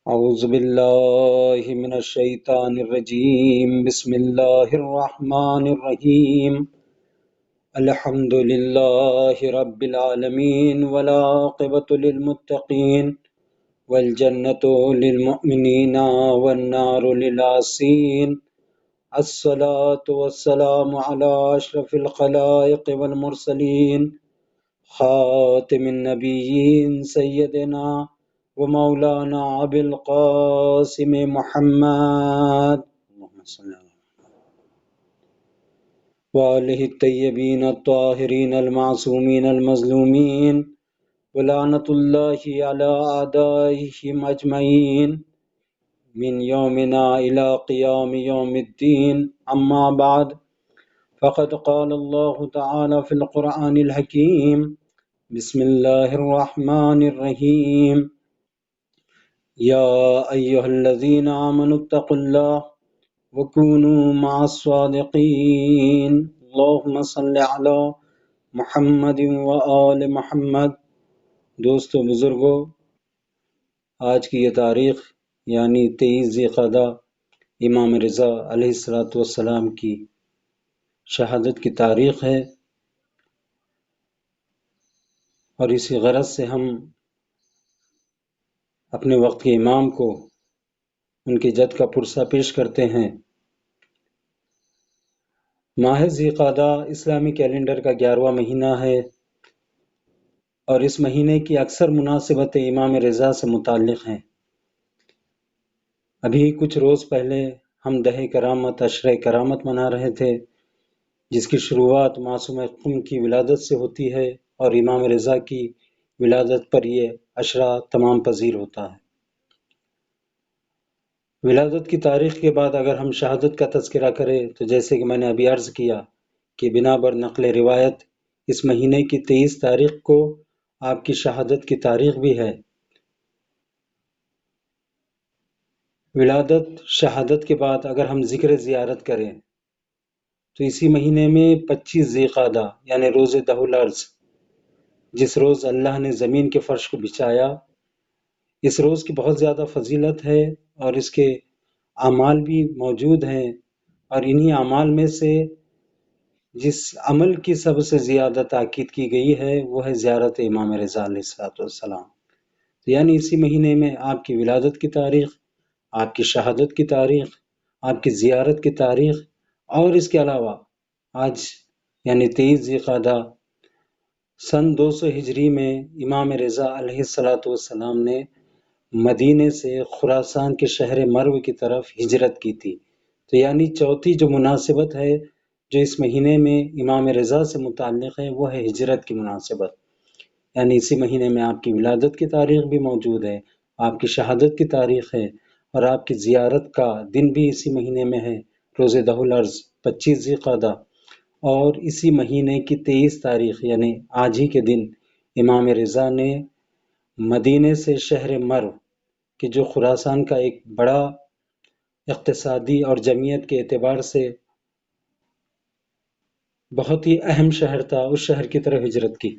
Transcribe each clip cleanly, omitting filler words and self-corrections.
أعوذ بالله من الشيطان الرجيم بسم الله الرحمن الرحيم الحمد لله رب العالمين والعاقبة للمتقين والجنة للمؤمنين والنار للعاصين الصلاة والسلام على أشرف الخلائق والمرسلين خاتم النبيين سيدنا ومولانا أبي القاسم محمد اللهم صل على وآله الطيبين الطاهرين المعصومين المظلومين ولعنة الله على أعدائهم أجمعين من يومنا إلى قيام يوم الدين أما بعد فقد قال الله تعالى في القرآن الحكيم بسم الله الرحمن الرحيم يا أيها الذين آمنوا اتقوا الله وكونوا مع الصادقين اللهم صل على محمد وآل محمد۔ دوستو بزرگو، آج کی یہ تاریخ یعنی 23 ذی القعدہ امام رضا علیہ السلام کی شہادت کی تاریخ ہے، اور اسی غرض سے ہم اپنے وقت کے امام کو ان کی جد کا پرسہ پیش کرتے ہیں۔ ماہ ذی القعدہ اسلامی کیلنڈر کا 11واں مہینہ ہے، اور اس مہینے کی اکثر مناسبتیں امام رضا سے متعلق ہیں۔ ابھی کچھ روز پہلے ہم دہ کرامت عشرہ کرامت منا رہے تھے، جس کی شروعات معصوم قم کی ولادت سے ہوتی ہے، اور امام رضا کی ولادت پر یہ عشرہ تمام پذیر ہوتا ہے۔ ولادت کی تاریخ کے بعد اگر ہم شہادت کا تذکرہ کریں تو جیسے کہ میں نے ابھی عرض کیا کہ بنا بر نقل روایت اس مہینے کی 23 تاریخ کو آپ کی شہادت کی تاریخ بھی ہے۔ ولادت شہادت کے بعد اگر ہم ذکر زیارت کریں تو اسی مہینے میں 25 ذی القعدہ یعنی روز دہ الارض، جس روز اللہ نے زمین کے فرش کو بچھایا، اس روز کی بہت زیادہ فضیلت ہے، اور اس کے اعمال بھی موجود ہیں، اور انہی اعمال میں سے جس عمل کی سب سے زیادہ تاکید کی گئی ہے وہ ہے زیارت امام رضا علیہ السلام۔ یعنی اسی مہینے میں آپ کی ولادت کی تاریخ، آپ کی شہادت کی تاریخ، آپ کی زیارت کی تاریخ، اور اس کے علاوہ آج یعنی 23 ذی القعدہ سن 200 ہجری میں امام رضا علیہ السلام نے مدینے سے خراسان کے شہر مرو کی طرف ہجرت کی تھی۔ تو یعنی چوتھی جو مناسبت ہے جو اس مہینے میں امام رضا سے متعلق ہے وہ ہے ہجرت کی مناسبت، یعنی اسی مہینے میں آپ کی ولادت کی تاریخ بھی موجود ہے، آپ کی شہادت کی تاریخ ہے، اور آپ کی زیارت کا دن بھی اسی مہینے میں ہے، روز دہ الارض 25 ذی القعدہ، اور اسی مہینے کی 23 تاریخ یعنی آج ہی کے دن امام رضا نے مدینے سے شہر مرو کہ جو خراسان کا ایک بڑا اقتصادی اور جمعیت کے اعتبار سے بہت ہی اہم شہر تھا، اس شہر کی طرف ہجرت کی۔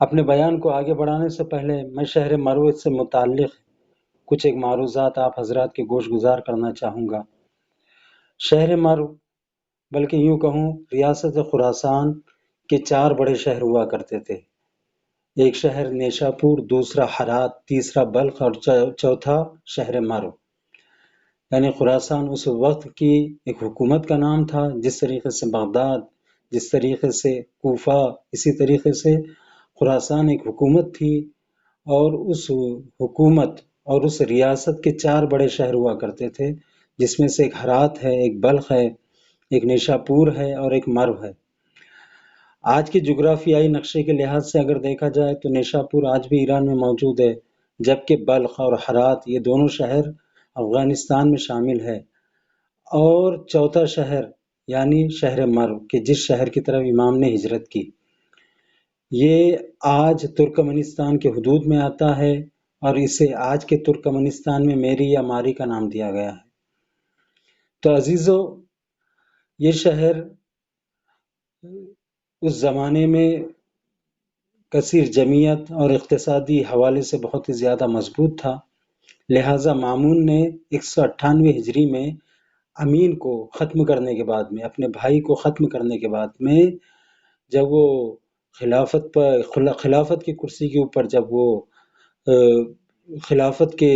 اپنے بیان کو آگے بڑھانے سے پہلے میں شہر مرو سے متعلق کچھ ایک معروضات آپ حضرات کے گوش گزار کرنا چاہوں گا۔ شہر مرو بلکہ یوں کہوں ریاست خراسان کے 4 بڑے شہر ہوا کرتے تھے۔ ایک شہر نیشاپور، دوسرا ہرات، تیسرا بلخ، اور چوتھا شہر مرو۔ یعنی خراسان اس وقت کی ایک حکومت کا نام تھا، جس طریقے سے بغداد، جس طریقے سے کوفہ، اسی طریقے سے خراسان ایک حکومت تھی، اور اس حکومت اور اس ریاست کے 4 بڑے شہر ہوا کرتے تھے، جس میں سے ایک ہرات ہے، ایک بلخ ہے، ایک نیشاپور ہے، اور ایک مرو ہے۔ آج کے جغرافیائی نقشے کے لحاظ سے اگر دیکھا جائے تو نیشاپور آج بھی ایران میں موجود ہے، جبکہ بلخ اور ہرات یہ دونوں شہر افغانستان میں شامل ہے، اور چوتھا شہر یعنی شہر مرو کہ جس شہر کی طرف امام نے ہجرت کی، یہ آج ترکمنستان کے حدود میں آتا ہے، اور اسے آج کے ترکمنستان میں میری یا ماری کا نام دیا گیا ہے۔ تو عزیزو، یہ شہر اس زمانے میں کثیر جمعیت اور اقتصادی حوالے سے بہت ہی زیادہ مضبوط تھا، لہٰذا مامون نے 198 ہجری میں امین کو ختم کرنے کے بعد میں، اپنے بھائی کو ختم کرنے کے بعد میں، جب وہ خلافت کی کرسی کے اوپر جب وہ خلافت کے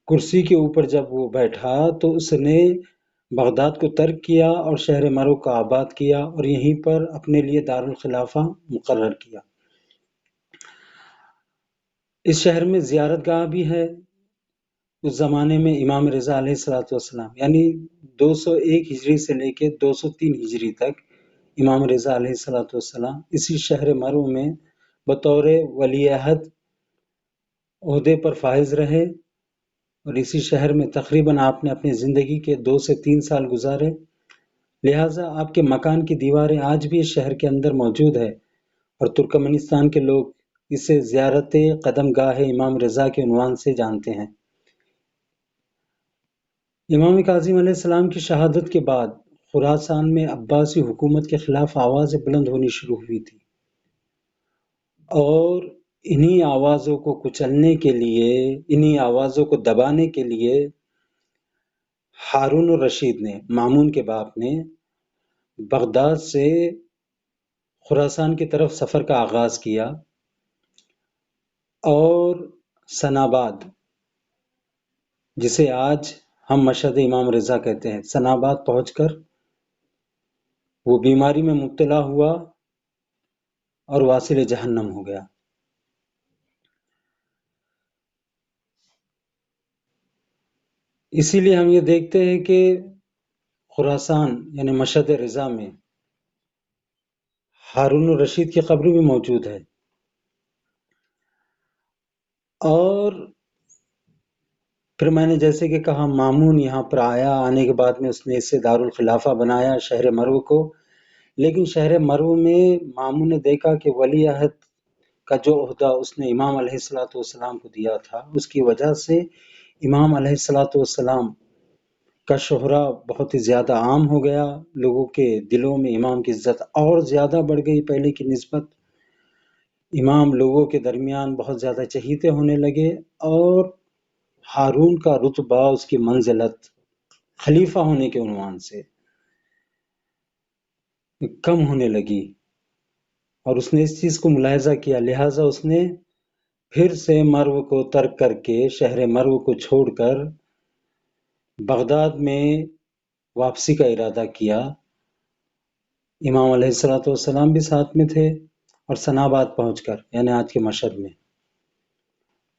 کرسی کے اوپر جب وہ بیٹھا تو اس نے بغداد کو ترک کیا اور شہر مرو کا آباد کیا اور یہیں پر اپنے لیے دارالخلافہ مقرر کیا۔ اس شہر میں زیارت گاہ بھی ہے۔ اس زمانے میں امام رضا علیہ السلام یعنی 201 ہجری سے لے کے 203 ہجری تک امام رضا علیہ السلام اسی شہر مرو میں بطور ولی عہد عہدے پر فائز رہے اور اسی شہر میں تقریباً آپ نے اپنی زندگی کے 2 سے 3 سال گزارے۔ لہٰذا آپ کے مکان کی دیواریں آج بھی اس شہر کے اندر موجود ہے اور ترکمانستان کے لوگ اسے زیارت قدم گاہ امام رضا کے عنوان سے جانتے ہیں۔ امام کاظم علیہ السلام کی شہادت کے بعد خراسان میں عباسی حکومت کے خلاف آوازیں بلند ہونی شروع ہوئی تھی اور انہی آوازوں کو کچلنے کے لیے، انہی آوازوں کو دبانے کے لیے ہارون الرشید نے، مامون کے باپ نے، بغداد سے خراسان کی طرف سفر کا آغاز کیا اور سناباد، جسے آج ہم مشہد امام رضا کہتے ہیں، سناباد پہنچ کر وہ بیماری میں مبتلا ہوا اور واصل جہنم ہو گیا۔ اسی لیے ہم یہ دیکھتے ہیں کہ خراسان یعنی مشہد رضا میں ہارون الرشید کی قبر بھی موجود ہے اور پھر میں نے جیسے کہ کہا مامون یہاں پر آیا، آنے کے بعد میں اس نے اسے دارالخلافہ بنایا شہر مرو کو، لیکن شہر مرو میں مامون نے دیکھا کہ ولی عہد کا جو عہدہ اس نے امام علیہ السلام کو دیا تھا، اس کی وجہ سے امام علیہ السلام کا شہرہ بہت ہی زیادہ عام ہو گیا، لوگوں کے دلوں میں امام کی عزت اور زیادہ بڑھ گئی پہلے کی نسبت، امام لوگوں کے درمیان بہت زیادہ چہیتے ہونے لگے اور ہارون کا رتبہ، اس کی منزلت خلیفہ ہونے کے عنوان سے کم ہونے لگی اور اس نے اس چیز کو ملاحظہ کیا، لہٰذا اس نے پھر سے مرو کو ترک کر کے، شہر مرو کو چھوڑ کر بغداد میں واپسی کا ارادہ کیا۔ امام علیہ السلام بھی ساتھ میں تھے اور سناباد پہنچ کر یعنی آج کے مشہد میں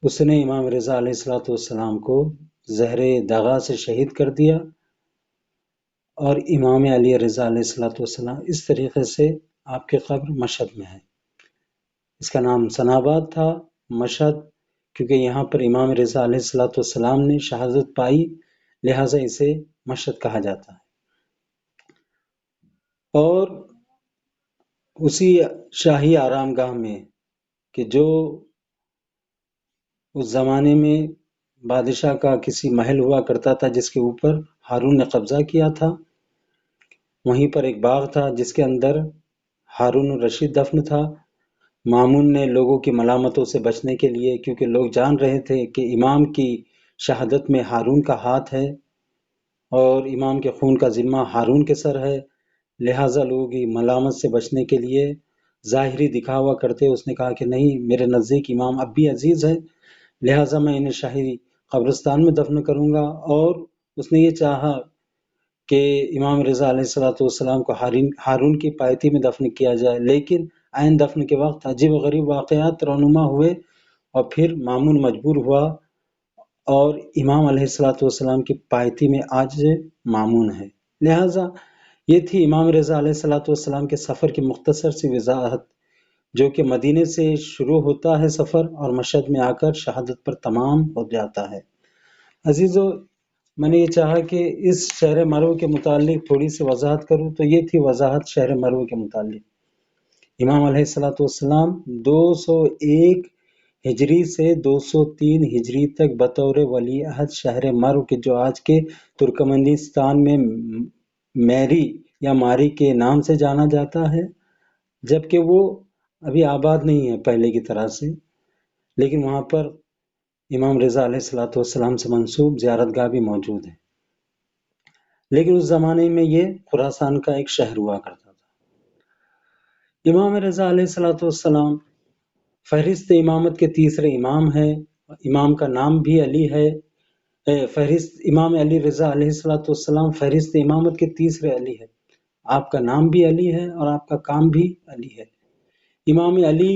اس نے امام رضا علیہ السلام کو زہر دغا سے شہید کر دیا اور امام علی رضا علیہ السلام اس طریقے سے آپ کی قبر مشہد میں ہے۔ اس کا نام سناباد تھا، مشہد کیونکہ یہاں پر امام رضا علیہ السلام نے شہادت پائی، لہٰذا اسے مشہد کہا جاتا ہے۔ اور اسی شاہی آرام گاہ میں کہ جو اس زمانے میں بادشاہ کا کسی محل ہوا کرتا تھا جس کے اوپر ہارون نے قبضہ کیا تھا، وہیں پر ایک باغ تھا جس کے اندر ہارون الرشید دفن تھا۔ مامون نے لوگوں کی ملامتوں سے بچنے کے لیے، کیونکہ لوگ جان رہے تھے کہ امام کی شہادت میں ہارون کا ہاتھ ہے اور امام کے خون کا ذمہ ہارون کے سر ہے، لہٰذا لوگوں کی ملامت سے بچنے کے لیے ظاہری دکھاوا کرتے اس نے کہا کہ نہیں، میرے نزدیک امام اب بھی عزیز ہے، لہٰذا میں انہیں شاہی قبرستان میں دفن کروں گا۔ اور اس نے یہ چاہا کہ امام رضا علیہ السلام کو ہارون کی پایتی میں دفن کیا جائے، لیکن عین دفن کے وقت عجیب و غریب واقعات رونما ہوئے اور پھر مامون مجبور ہوا اور امام علیہ السلام کی پایتی میں آج مامون ہے۔ لہٰذا یہ تھی امام رضا علیہ السلام کے سفر کی مختصر سی وضاحت، جو کہ مدینے سے شروع ہوتا ہے سفر اور مشہد میں آ کر شہادت پر تمام ہو جاتا ہے۔ عزیزو، میں نے یہ چاہا کہ اس شہر مرو کے متعلق تھوڑی سی وضاحت کروں، تو یہ تھی وضاحت شہر مرو کے متعلق۔ امام علیہ السلام 201 ہجری سے 203 ہجری تک بطور ولی عہد شہر مرو کے، جو آج کے ترکمانستان میں میری یا ماری کے نام سے جانا جاتا ہے، جبکہ وہ ابھی آباد نہیں ہے پہلے کی طرح سے، لیکن وہاں پر امام رضا علیہ السلام سے منسوب زیارت گاہ بھی موجود ہے، لیکن اس زمانے میں یہ خراسان کا ایک شہر ہوا کرتا تھا۔ امام رضا علیہ السلام فہرست امامت کے تیسرے امام ہیں۔ امام کا نام بھی علی ہے۔ فہرست امام علی رضا علیہ السلام فہرست امامت کے تیسرے علی ہے۔ آپ کا نام بھی علی ہے اور آپ کا کام بھی علی ہے۔ امام علی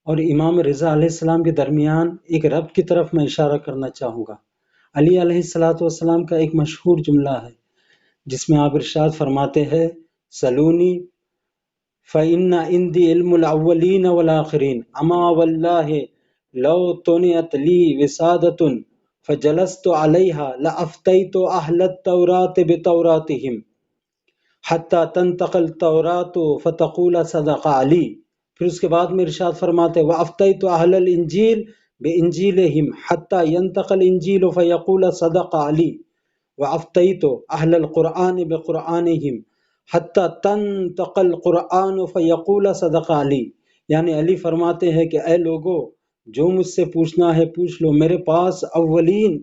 اور امام رضا علیہ السلام کے درمیان ایک ربط کی طرف میں اشارہ کرنا چاہوں گا۔ علی علیہ السلام کا ایک مشہور جملہ ہے جس میں آپ ارشاد فرماتے ہیں سلونی فإن عندي علم الأولين والآخرين أما والله لو تنعت لي وسادة فجلست عليها لأفتيت أهل التوراة بتوراتهم حتى تنتقل التوراة فتقول صدق علی۔ پھر اس کے بعد میں ارشاد فرماتے وأفتيت أهل الإنجيل بإنجيلهم حتى ينتقل الإنجيل فيقول صدق علی وأفتيت أهل القرآن بقرآنهم حتی تنتقل القرآن فیقول صدق علی۔ یعنی علی فرماتے ہیں کہ اے لوگو جو مجھ سے پوچھنا ہے پوچھ لو، میرے پاس اولین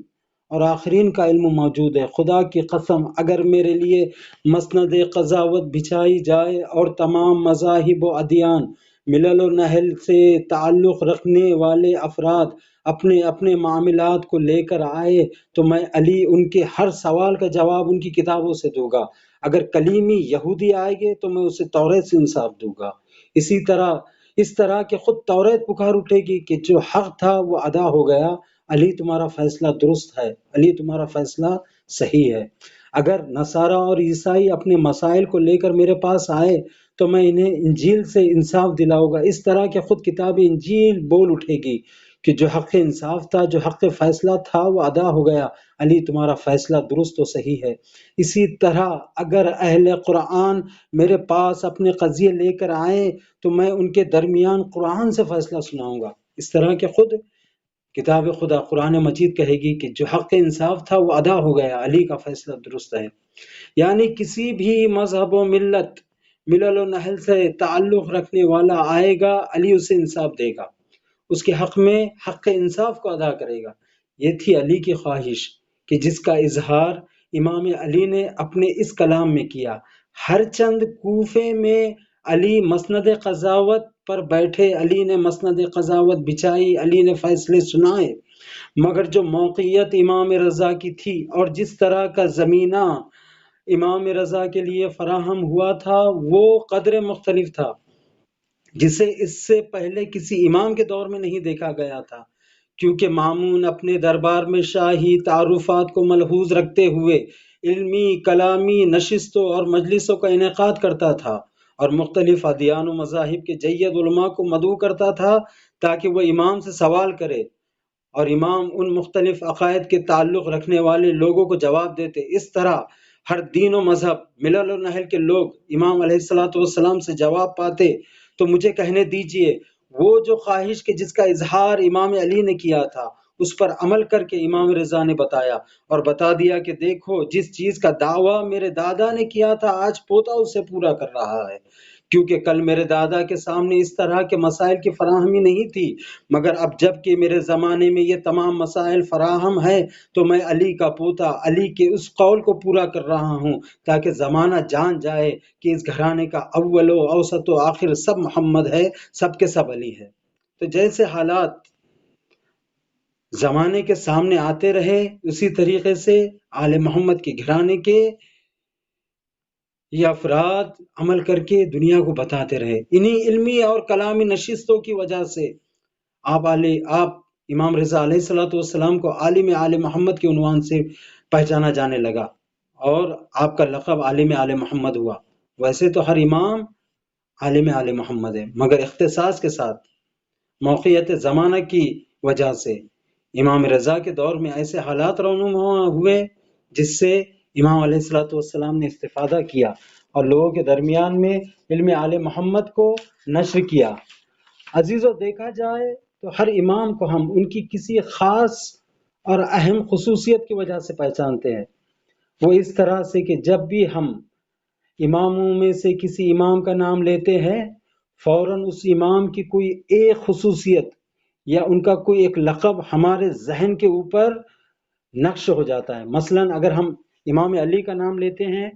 اور آخرین کا علم موجود ہے۔ خدا کی قسم اگر میرے لیے مسند قضاوت بچھائی جائے اور تمام مذاہب و ادیان ملل و نحل سے تعلق رکھنے والے افراد اپنے اپنے معاملات کو لے کر آئے تو میں علی ان کے ہر سوال کا جواب ان کی کتابوں سے دوں گا۔ اگر کلیمی یہودی آئے گے تو میں اسے توریت سے انصاف دوں گا۔ اس طرح کہ خود توریت پکار اٹھے گی کہ جو حق تھا وہ ادا ہو گیا، علی تمہارا فیصلہ درست ہے، علی تمہارا فیصلہ صحیح ہے۔ اگر نصارہ اور عیسائی اپنے مسائل کو لے کر میرے پاس آئے تو میں انہیں انجیل سے انصاف دلاؤں گا، اس طرح کہ خود کتاب انجیل بول اٹھے گی کہ جو حق انصاف تھا، جو حق فیصلہ تھا وہ ادا ہو گیا، علی تمہارا فیصلہ درست و صحیح ہے۔ اسی طرح اگر اہل قرآن میرے پاس اپنے قضیے لے کر آئیں تو میں ان کے درمیان قرآن سے فیصلہ سناؤں گا، اس طرح کہ خود کتاب خدا قرآن مجید کہے گی کہ جو حق انصاف تھا وہ ادا ہو گیا، علی کا فیصلہ درست ہے۔ یعنی کسی بھی مذہب و ملت ملل و نحل سے تعلق رکھنے والا آئے گا، علی اسے انصاف دے گا، اس کے حق میں حق انصاف کو ادا کرے گا۔ یہ تھی علی کی خواہش کہ جس کا اظہار امام علی نے اپنے اس کلام میں کیا۔ ہر چند کوفے میں علی مسند قضاوت پر بیٹھے، علی نے مسند قضاوت بچھائی، علی نے فیصلے سنائے، مگر جو موقعیت امام رضا کی تھی اور جس طرح کا زمینہ امام رضا کے لیے فراہم ہوا تھا وہ قدر مختلف تھا جسے اس سے پہلے کسی امام کے دور میں نہیں دیکھا گیا تھا، کیونکہ مامون اپنے دربار میں شاہی تعارفات کو ملحوظ رکھتے ہوئے علمی کلامی نشستوں اور مجلسوں کا انعقاد کرتا تھا اور مختلف ادیان و مذاہب کے جید علماء کو مدعو کرتا تھا تاکہ وہ امام سے سوال کرے اور امام ان مختلف عقائد کے تعلق رکھنے والے لوگوں کو جواب دیتے۔ اس طرح ہر دین و مذہب ملل و نحل کے لوگ امام علیہ السلام سے جواب پاتے۔ تو مجھے کہنے دیجئے وہ جو خواہش کے جس کا اظہار امام علی نے کیا تھا اس پر عمل کر کے امام رضا نے بتایا اور بتا دیا کہ دیکھو جس چیز کا دعویٰ میرے دادا نے کیا تھا آج پوتا اسے پورا کر رہا ہے، کیونکہ کل میرے دادا کے سامنے اس طرح کے مسائل کی فراہمی نہیں تھی، مگر اب جب کہ میرے زمانے میں یہ تمام مسائل فراہم ہے تو میں علی کا پوتا علی کے اس قول کو پورا کر رہا ہوں تاکہ زمانہ جان جائے کہ اس گھرانے کا اول و اوسط و آخر سب محمد ہے، سب کے سب علی ہے۔ تو جیسے حالات زمانے کے سامنے آتے رہے اسی طریقے سے آل محمد کے گھرانے کے یہ افراد عمل کر کے دنیا کو بتاتے رہے۔ انہی علمی اور کلامی نشستوں کی وجہ سے آپ امام رضا علیہ السلام کو عالم آل محمد کے عنوان سے پہچانا جانے لگا اور آپ کا لقب عالم آل محمد ہوا۔ ویسے تو ہر امام عالم آل محمد ہے، مگر اختصاص کے ساتھ موقعیت زمانہ کی وجہ سے امام رضا کے دور میں ایسے حالات رونما ہوئے جس سے امام علیہ السلام نے استفادہ کیا اور لوگوں کے درمیان میں علم آل محمد کو نشر کیا۔ عزیزو دیکھا جائے تو ہر امام کو ہم ان کی کسی خاص اور اہم خصوصیت کی وجہ سے پہچانتے ہیں۔ وہ اس طرح سے کہ جب بھی ہم اماموں میں سے کسی امام کا نام لیتے ہیں فوراً اس امام کی کوئی ایک خصوصیت یا ان کا کوئی ایک لقب ہمارے ذہن کے اوپر نقش ہو جاتا ہے. مثلاً اگر ہم امام علی کا نام لیتے ہیں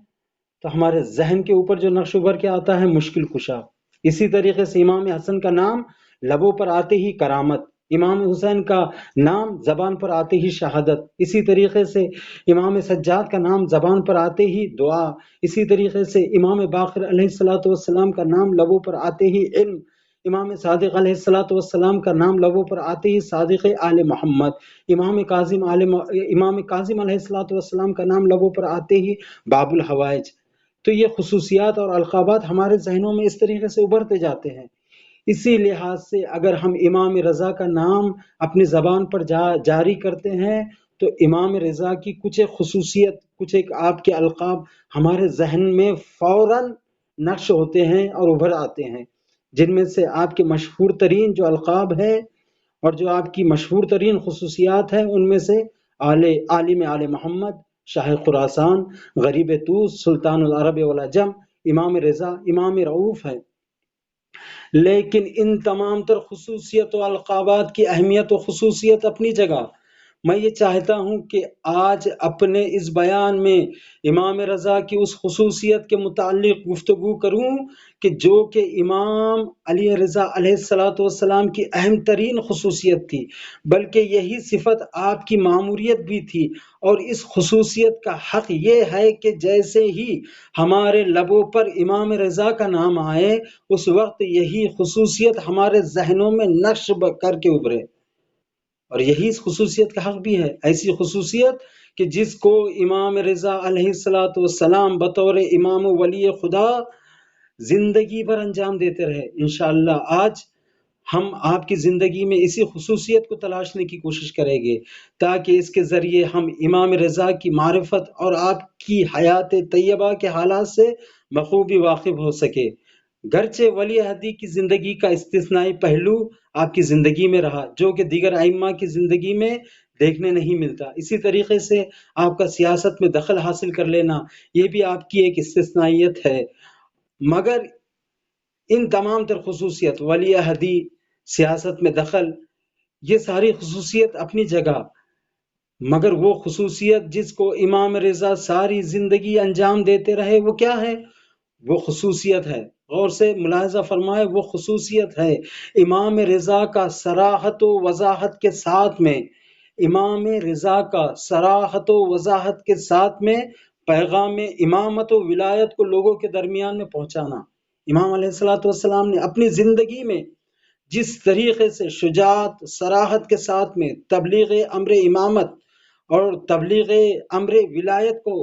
تو ہمارے ذہن کے اوپر جو نقش ابھر کے آتا ہے مشکل کشا. اسی طریقے سے امام حسن کا نام لبوں پر آتے ہی کرامت، امام حسین کا نام زبان پر آتے ہی شہادت، اسی طریقے سے امام سجاد کا نام زبان پر آتے ہی دعا، اسی طریقے سے امام باقر علیہ الصلوۃ والسلام کا نام لبوں پر آتے ہی علم، امام صادق علیہ الصلوۃ والسلام کا نام لبوں پر آتے ہی صادق آل محمد، امام کاظم علیہ الصلوۃ والسلام کا نام لبوں پر آتے ہی باب الحوائج. تو یہ خصوصیات اور القابات ہمارے ذہنوں میں اس طریقے سے ابھرتے جاتے ہیں. اسی لحاظ سے اگر ہم امام رضا کا نام اپنی زبان پر جاری کرتے ہیں تو امام رضا کی کچھ ایک خصوصیت، کچھ ایک آپ کے القاب ہمارے ذہن میں فوراً نقش ہوتے ہیں اور ابھر آتے ہیں، جن میں سے آپ کے مشہور ترین جو القاب ہیں اور جو آپ کی مشہور ترین خصوصیات ہیں ان میں سے عالم آل محمد، شاہ خراسان، غریب طوس، سلطان العرب والعجم، امام رضا، امام رؤوف ہے. لیکن ان تمام تر خصوصیت و القابات کی اہمیت و خصوصیت اپنی جگہ. میں یہ چاہتا ہوں کہ آج اپنے اس بیان میں امام رضا کی اس خصوصیت کے متعلق گفتگو کروں کہ جو کہ امام علی رضا علیہ الصلوۃ والسلام کی اہم ترین خصوصیت تھی، بلکہ یہی صفت آپ کی ماموریت بھی تھی. اور اس خصوصیت کا حق یہ ہے کہ جیسے ہی ہمارے لبوں پر امام رضا کا نام آئے اس وقت یہی خصوصیت ہمارے ذہنوں میں نقش کر کے ابھرے. اور یہی اس خصوصیت کا حق بھی ہے، ایسی خصوصیت کہ جس کو امام رضا علیہ الصلوۃ والسلام بطور امام و ولی خدا زندگی بھر انجام دیتے رہے. انشاءاللہ آج ہم آپ کی زندگی میں اسی خصوصیت کو تلاشنے کی کوشش کریں گے تاکہ اس کے ذریعے ہم امام رضا کی معرفت اور آپ کی حیات طیبہ کے حالات سے بخوبی واقف ہو سکے. گرچہ ولی عہدی کی زندگی کا استثنائی پہلو آپ کی زندگی میں رہا جو کہ دیگر ائمہ کی زندگی میں دیکھنے نہیں ملتا، اسی طریقے سے آپ کا سیاست میں دخل حاصل کر لینا یہ بھی آپ کی ایک استثنائیت ہے. مگر ان تمام تر خصوصیت، ولی عہدی، سیاست میں دخل، یہ ساری خصوصیت اپنی جگہ، مگر وہ خصوصیت جس کو امام رضا ساری زندگی انجام دیتے رہے وہ کیا ہے؟ وہ خصوصیت ہے، غور سے ملاحظہ فرمائے، وہ خصوصیت ہے امام رضا کا صراحت و وضاحت کے ساتھ میں، امام رضا کا صراحت و وضاحت کے ساتھ میں پیغام امامت و ولایت کو لوگوں کے درمیان میں پہنچانا. امام علیہ الصلوۃ والسلام نے اپنی زندگی میں جس طریقے سے شجاعت، صراحت کے ساتھ میں تبلیغ امر امامت اور تبلیغ امر ولایت کو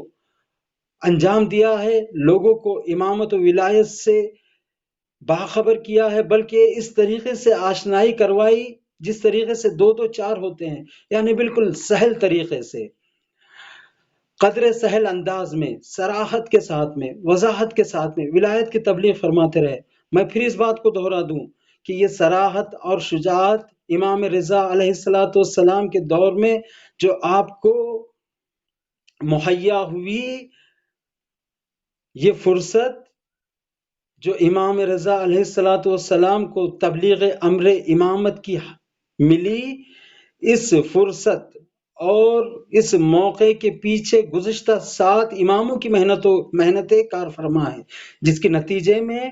انجام دیا ہے، لوگوں کو امامت و ولایت سے باخبر کیا ہے، بلکہ اس طریقے سے آشنائی کروائی جس طریقے سے دو دو چار ہوتے ہیں، یعنی بالکل سہل طریقے سے، قدر سہل انداز میں، صراحت کے ساتھ میں، وضاحت کے ساتھ میں ولایت کی تبلیغ فرماتے رہے. میں پھر اس بات کو دہرا دوں کہ یہ صراحت اور شجاعت امام رضا علیہ الصلوۃ والسلام کے دور میں جو آپ کو مہیا ہوئی، یہ فرصت جو امام رضا علیہ الصلوۃ والسلام کو تبلیغ امر امامت کی ملی، اس فرصت اور اس موقع کے پیچھے گزشتہ 7 اماموں کی محنت کار فرما ہے، جس کے نتیجے میں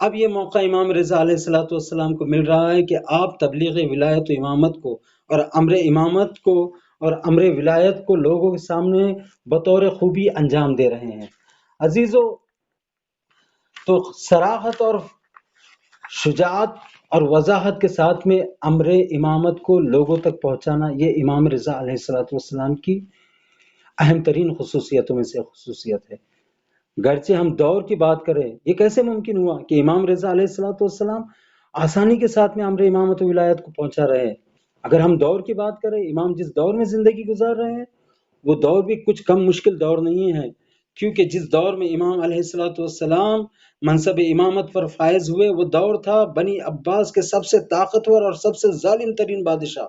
اب یہ موقع امام رضا علیہ الصلوۃ والسلام کو مل رہا ہے کہ آپ تبلیغ ولایت و امامت کو اور امر امامت کو اور امر ولایت کو لوگوں کے سامنے بطور خوبی انجام دے رہے ہیں. عزیزو، تو صراحت اور شجاعت اور وضاحت کے ساتھ میں امر امامت کو لوگوں تک پہنچانا یہ امام رضا علیہ الصلوۃ والسلام کی اہم ترین خصوصیتوں میں سے خصوصیت ہے. گرچہ ہم دور کی بات کریں، یہ کیسے ممکن ہوا کہ امام رضا علیہ الصلوۃ والسلام آسانی کے ساتھ میں امر امامت و ولایت کو پہنچا رہے ہیں؟ اگر ہم دور کی بات کریں، امام جس دور میں زندگی گزار رہے ہیں وہ دور بھی کچھ کم مشکل دور نہیں ہے، کیونکہ جس دور میں امام علیہ الصلوۃ والسلام منصب امامت پر فائز ہوئے وہ دور تھا بنی عباس کے سب سے طاقتور اور سب سے ظالم ترین بادشاہ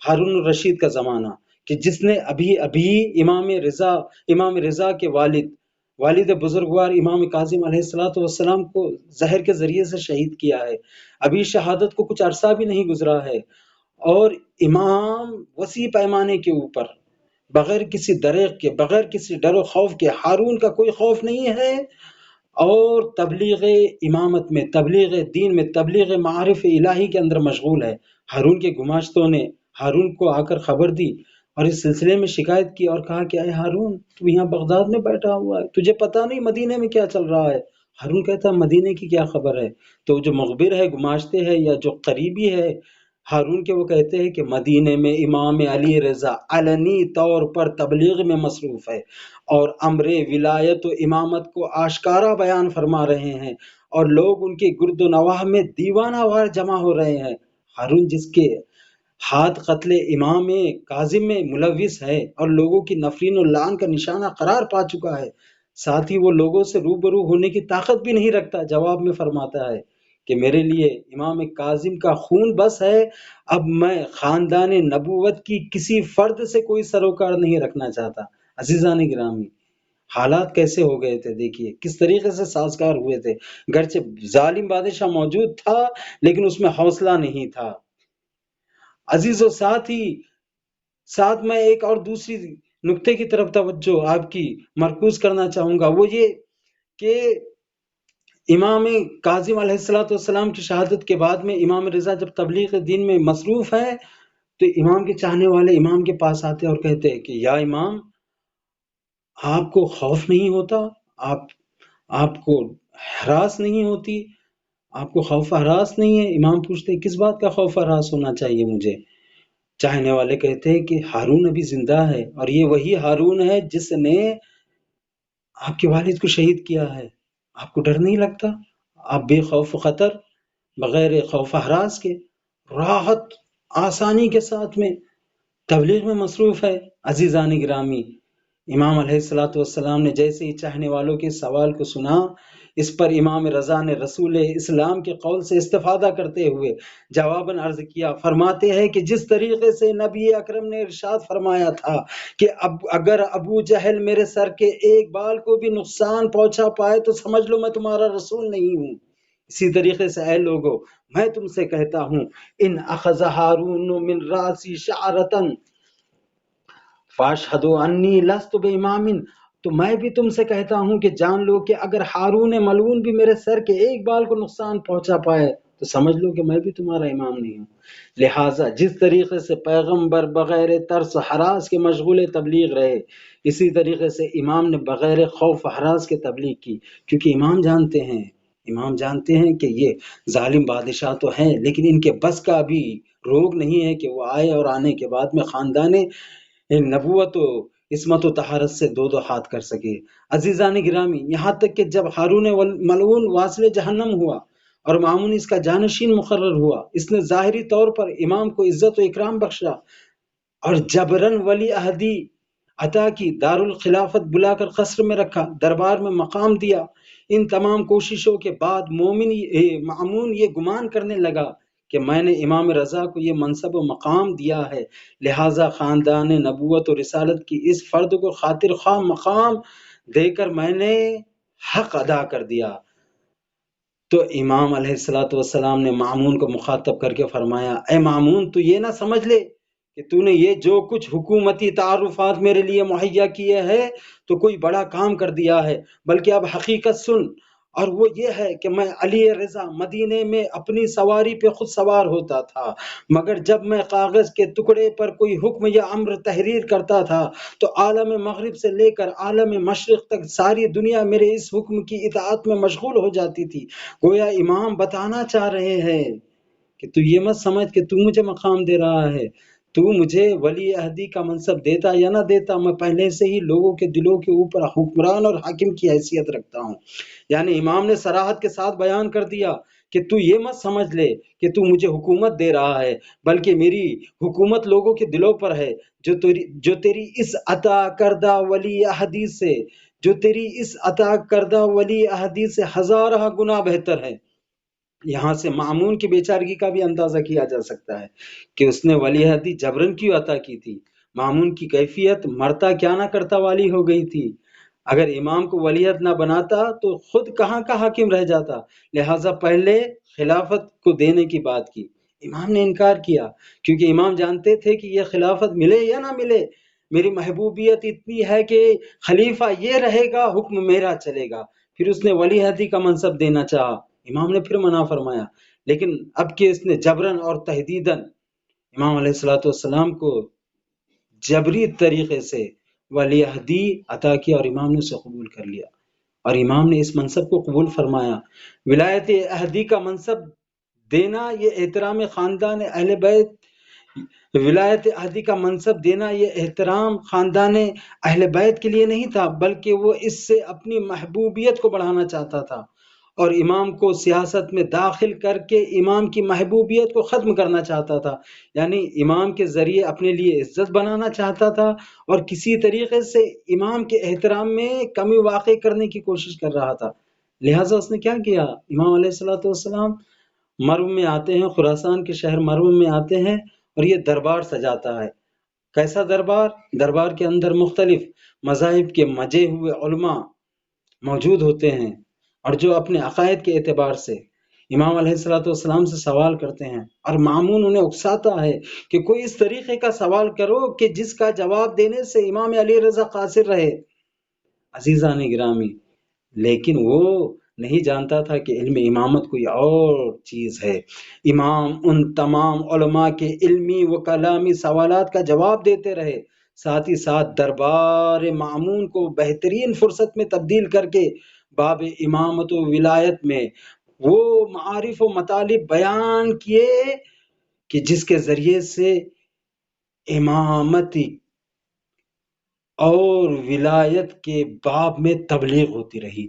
ہارون الرشید کا زمانہ، کہ جس نے ابھی امام رضا کے والد بزرگوار امام کاظم علیہ الصلوۃ والسلام کو زہر کے ذریعے سے شہید کیا ہے. ابھی شہادت کو کچھ عرصہ بھی نہیں گزرا ہے اور امام وسیع پیمانے کے اوپر بغیر کسی دریغ کے، بغیر کسی ڈر و خوف کے، ہارون کا کوئی خوف نہیں ہے، اور تبلیغ امامت میں، تبلیغ دین میں، تبلیغ معارف الہی کے اندر مشغول ہے۔ ہارون کے گماشتوں نے ہارون کو آ کر خبر دی اور اس سلسلے میں شکایت کی اور کہا کہ اے ہارون، تو یہاں بغداد میں بیٹھا ہوا ہے، تجھے پتہ نہیں مدینے میں کیا چل رہا ہے؟ ہارون کہتا ہے مدینے کی کیا خبر ہے؟ تو جو مخبر ہے، گماشتے ہے یا جو قریبی ہے ہارون کے، وہ کہتے ہیں کہ مدینے میں امام علی رضا علنی طور پر تبلیغ میں مصروف ہے اور امر ولایت و امامت کو آشکارا بیان فرما رہے ہیں، اور لوگ ان کے گرد و نواح میں دیوانہ وار جمع ہو رہے ہیں۔ ہارون جس کے ہاتھ قتل امام کاظم میں ملوث ہے اور لوگوں کی نفرین و لعن کا نشانہ قرار پا چکا ہے، ساتھ ہی وہ لوگوں سے روبرو ہونے کی طاقت بھی نہیں رکھتا، جواب میں فرماتا ہے کہ میرے لیے امام کاظم کا خون بس ہے، اب میں خاندان نبوت کی کسی فرد سے کوئی سروکار نہیں رکھنا چاہتا۔ عزیزان گرامی، حالات کیسے ہو گئے تھے، دیکھیے کس طریقے سے سازگار ہوئے تھے، گرچہ ظالم بادشاہ موجود تھا لیکن اس میں حوصلہ نہیں تھا۔ عزیز و ساتھ میں ایک اور دوسری نکتے کی طرف توجہ آپ کی مرکوز کرنا چاہوں گا، وہ یہ کہ امام کاظم علیہ السلام کی شہادت کے بعد میں امام رضا جب تبلیغ دین میں مصروف ہے تو امام کے چاہنے والے امام کے پاس آتے اور کہتے ہیں کہ یا امام، آپ کو خوف نہیں ہوتا؟ آپ کو ہراس نہیں ہوتی؟ آپ کو خوف ہراس نہیں ہے؟ امام پوچھتے ہیں کس بات کا خوف ہراس ہونا چاہیے مجھے؟ چاہنے والے کہتے ہیں کہ ہارون ابھی زندہ ہے، اور یہ وہی ہارون ہے جس نے آپ کے والد کو شہید کیا ہے۔ آپ کو ڈر نہیں لگتا؟ آپ بے خوف و خطر، بغیر خوف و ہراس کے، راحت آسانی کے ساتھ میں تبلیغ میں مصروف ہے۔ عزیزان گرامی، امام علیہ السلام نے جیسے ہی چاہنے والوں کے سوال کو سنا، اس پر امام رضا نے رسول اسلام کے قول سے استفادہ کرتے ہوئے جواباً عرض کیا، فرماتے ہیں کہ جس طریقے سے نبی اکرم نے ارشاد فرمایا تھا کہ اگر ابو جہل میرے سر کے ایک بال کو بھی نقصان پہنچا پائے تو سمجھ لو میں تمہارا رسول نہیں ہوں، اسی طریقے سے اے لوگو، میں تم سے کہتا ہوں ان اخذ ہارون من راسی شعرتن فاشہدوا انی لست بامام، تو میں بھی تم سے کہتا ہوں کہ جان لو کہ اگر ہارون ملعون بھی میرے سر کے ایک بال کو نقصان پہنچا پائے تو سمجھ لو کہ میں بھی تمہارا امام نہیں ہوں۔ لہٰذا جس طریقے سے پیغمبر بغیر ترس ہراس کے مشغول تبلیغ رہے، اسی طریقے سے امام نے بغیر خوف ہراس کے تبلیغ کی، کیونکہ امام جانتے ہیں کہ یہ ظالم بادشاہ تو ہیں لیکن ان کے بس کا بھی روگ نہیں ہے کہ وہ آئے اور آنے کے بعد میں خاندان نبوت و عصمت و طہارت سے دو ہاتھ کر سکے۔ عزیزان گرامی، یہاں تک کہ جب ہارون ملعون واصل جہنم ہوا اور مامون اس کا جانشین مقرر ہوا، اس نے ظاہری طور پر امام کو عزت و اکرام بخشا اور جبرن ولی عہدی عطا کی، دارالخلافت بلا کر قصر میں رکھا، دربار میں مقام دیا۔ ان تمام کوششوں کے بعد مامون یہ گمان کرنے لگا کہ میں نے امام رضا کو یہ منصب و مقام دیا ہے، لہٰذا خاندان نبوت و رسالت کی اس فرد کو خاطر خواہ مقام دے کر میں نے حق ادا کر دیا۔ تو امام علیہ السلام نے مامون کو مخاطب کر کے فرمایا، اے مامون، تو یہ نہ سمجھ لے کہ تو نے یہ جو کچھ حکومتی تعارفات میرے لیے مہیا کیے ہے تو کوئی بڑا کام کر دیا ہے، بلکہ اب حقیقت سن، اور وہ یہ ہے کہ میں علی رضا مدینے میں اپنی سواری پہ خود سوار ہوتا تھا، مگر جب میں کاغذ کے ٹکڑے پر کوئی حکم یا امر تحریر کرتا تھا تو عالم مغرب سے لے کر عالم مشرق تک ساری دنیا میرے اس حکم کی اطاعت میں مشغول ہو جاتی تھی۔ گویا امام بتانا چاہ رہے ہیں کہ تو یہ مت سمجھ کہ تو مجھے مقام دے رہا ہے، تو مجھے ولی عہدی کا منصب دیتا یا نہ دیتا، میں پہلے سے ہی لوگوں کے دلوں کے اوپر حکمران اور حاکم کی حیثیت رکھتا ہوں۔ یعنی امام نے صراحت کے ساتھ بیان کر دیا کہ تو یہ مت سمجھ لے کہ تو مجھے حکومت دے رہا ہے، بلکہ میری حکومت لوگوں کے دلوں پر ہے، جو تیری اس عطا کردہ ولی عہدی سے ہزارہ گنا بہتر ہے۔ یہاں سے مامون کی بیچارگی کا بھی اندازہ کیا جا سکتا ہے کہ اس نے ولی عہدی جبرن کیوں عطا کی تھی۔ مامون کی کیفیت مرتا کیا نہ کرتا والی ہو گئی تھی، اگر امام کو ولیعہد نہ بناتا تو خود کہاں کا حاکم رہ جاتا، لہٰذا پہلے خلافت کو دینے کی بات کی۔ امام نے انکار کیا، کیونکہ امام جانتے تھے کہ یہ خلافت ملے یا نہ ملے، میری محبوبیت اتنی ہے کہ خلیفہ یہ رہے گا، حکم میرا چلے گا۔ پھر اس نے ولی عہدی کا منصب دینا چاہا، امام نے پھر منع فرمایا، لیکن اب کہ اس نے جبراً اور تحدیداً امام علیہ الصلوۃ والسلام کو جبری طریقے سے ولی عہدی عطا کیا اور امام نے اسے قبول کر لیا، اور امام نے اس منصب کو قبول فرمایا۔ ولایت عہدی کا منصب دینا یہ احترام خاندان اہل بیت، ولایت عہدی کا منصب دینا یہ احترام خاندان اہل بیت کے لیے نہیں تھا، بلکہ وہ اس سے اپنی محبوبیت کو بڑھانا چاہتا تھا، اور امام کو سیاست میں داخل کر کے امام کی محبوبیت کو ختم کرنا چاہتا تھا، یعنی امام کے ذریعے اپنے لیے عزت بنانا چاہتا تھا، اور کسی طریقے سے امام کے احترام میں کمی واقع کرنے کی کوشش کر رہا تھا۔ لہٰذا اس نے کیا کیا، امام علیہ الصلوۃ والسلام مرو میں آتے ہیں، خراسان کے شہر مرو میں آتے ہیں، اور یہ دربار سجاتا ہے۔ کیسا دربار؟ دربار کے اندر مختلف مذاہب کے مجے ہوئے علماء موجود ہوتے ہیں، اور جو اپنے عقائد کے اعتبار سے امام علیہ الصلوۃ والسلام سے سوال کرتے ہیں، اور مامون انہیں اکساتا ہے کہ کوئی اس طریقے کا سوال کرو کہ جس کا جواب دینے سے امام علی رضا قاصر رہے۔ عزیزان گرامی، لیکن وہ نہیں جانتا تھا کہ علم امامت کوئی اور چیز ہے۔ امام ان تمام علماء کے علمی و کلامی سوالات کا جواب دیتے رہے، ساتھ ہی ساتھ دربار مامون کو بہترین فرصت میں تبدیل کر کے باب امامت و ولایت میں وہ معارف و مطالب بیان کیے کہ جس کے ذریعے سے امامت اور ولایت کے باب میں تبلیغ ہوتی رہی۔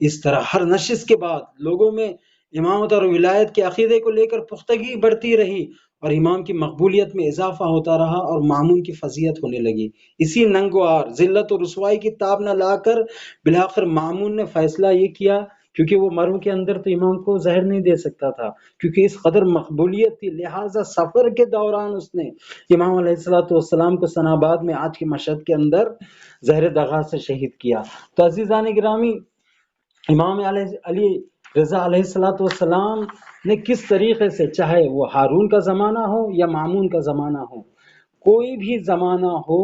اس طرح ہر نشست کے بعد لوگوں میں امامت اور ولایت کے عقیدے کو لے کر پختگی بڑھتی رہی، اور امام کی مقبولیت میں اضافہ ہوتا رہا، اور مامون کی فضیلت ہونے لگی۔ اسی ننگوار ذلت و رسوائی کی تاب نہ لا کر بالآخر مامون نے فیصلہ یہ کیا، کیونکہ وہ مرو کے اندر تو امام کو زہر نہیں دے سکتا تھا، کیونکہ اس قدر مقبولیت تھی، لہٰذا سفر کے دوران اس نے امام علیہ الصلوۃ والسلام کو سنا آباد میں آج کے مشہد کے اندر زہر دغا سے شہید کیا۔ تو عزیزان گرامی، امام علی رضا علیہ الصلوۃ والسلام نے کس طریقے سے، چاہے وہ ہارون کا زمانہ ہو یا مامون کا زمانہ ہو، کوئی بھی زمانہ ہو،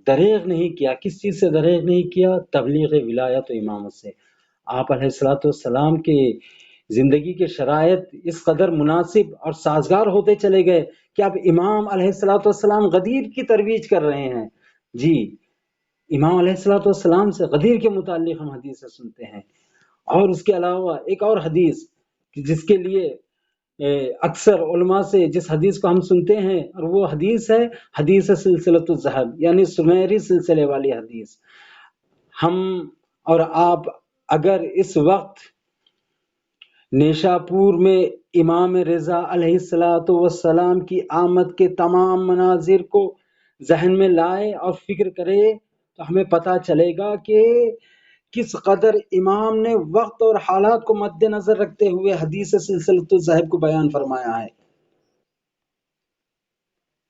دریغ نہیں کیا۔ کس چیز سے دریغ نہیں کیا؟ تبلیغ ولایت و امامت سے۔ آپ علیہ الصلوۃ والسلام کے زندگی کے شرائط اس قدر مناسب اور سازگار ہوتے چلے گئے کہ اب امام علیہ الصلوۃ والسلام غدیر کی ترویج کر رہے ہیں۔ جی، امام علیہ الصلوۃ والسلام سے غدیر کے متعلق ہم حدیثیں سنتے ہیں، اور اس کے علاوہ ایک اور حدیث جس کے لیے اکثر علماء سے جس حدیث کو ہم سنتے ہیں، اور وہ حدیث ہے حدیث سلسلۃ الذہب، یعنی سنہری سلسلے والی حدیث۔ ہم اور آپ اگر اس وقت نیشاپور میں امام رضا علیہ الصلوۃ والسلام کی آمد کے تمام مناظر کو ذہن میں لائے اور فکر کرے تو ہمیں پتہ چلے گا کہ کس قدر امام نے وقت اور حالات کو مد نظر رکھتے ہوئے حدیث سلسلۃ الذہب کو بیان فرمایا ہے۔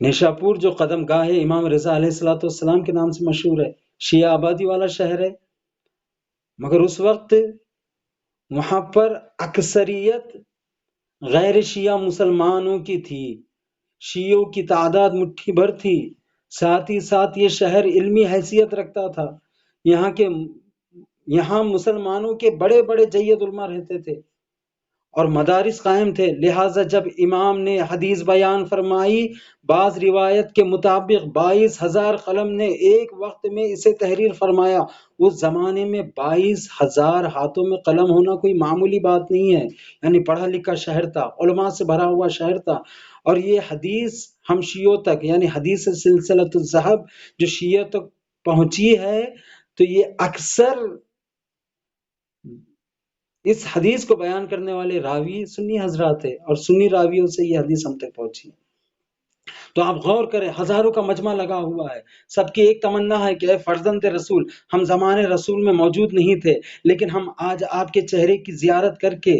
نیشاپور جو قدم گاہ امام رضا علیہ الصلوۃ والسلام کے نام سے مشہور ہے، شیعہ آبادی والا شہر ہے، مگر اس وقت وہاں پر اکثریت غیر شیعہ مسلمانوں کی تھی، شیعوں کی تعداد مٹھی بھر تھی، ساتھ ہی ساتھ یہ شہر علمی حیثیت رکھتا تھا، یہاں مسلمانوں کے بڑے بڑے جید علماء رہتے تھے اور مدارس قائم تھے، لہٰذا جب امام نے حدیث بیان فرمائی، بعض روایت کے مطابق 22,000 قلم نے ایک وقت میں اسے تحریر فرمایا۔ اس زمانے میں 22,000 ہاتھوں میں قلم ہونا کوئی معمولی بات نہیں ہے، یعنی پڑھا لکھا شہر تھا، علماء سے بھرا ہوا شہر تھا، اور یہ حدیث ہم شیعوں تک، یعنی حدیث سلسلۃ الذہب جو شیعوں تک پہنچی ہے، تو یہ اکثر اس حدیث کو بیان کرنے والے راوی سنی حضرات تھے، اور سنی راویوں سے یہ حدیث ہم تک پہنچی۔ تو آپ غور کریں، ہزاروں کا مجمع لگا ہوا ہے، سب کی ایک تمنا ہے کہ اے فرزند رسول، ہم زمانے رسول میں موجود نہیں تھے، لیکن ہم آج آپ کے چہرے کی زیارت کر کے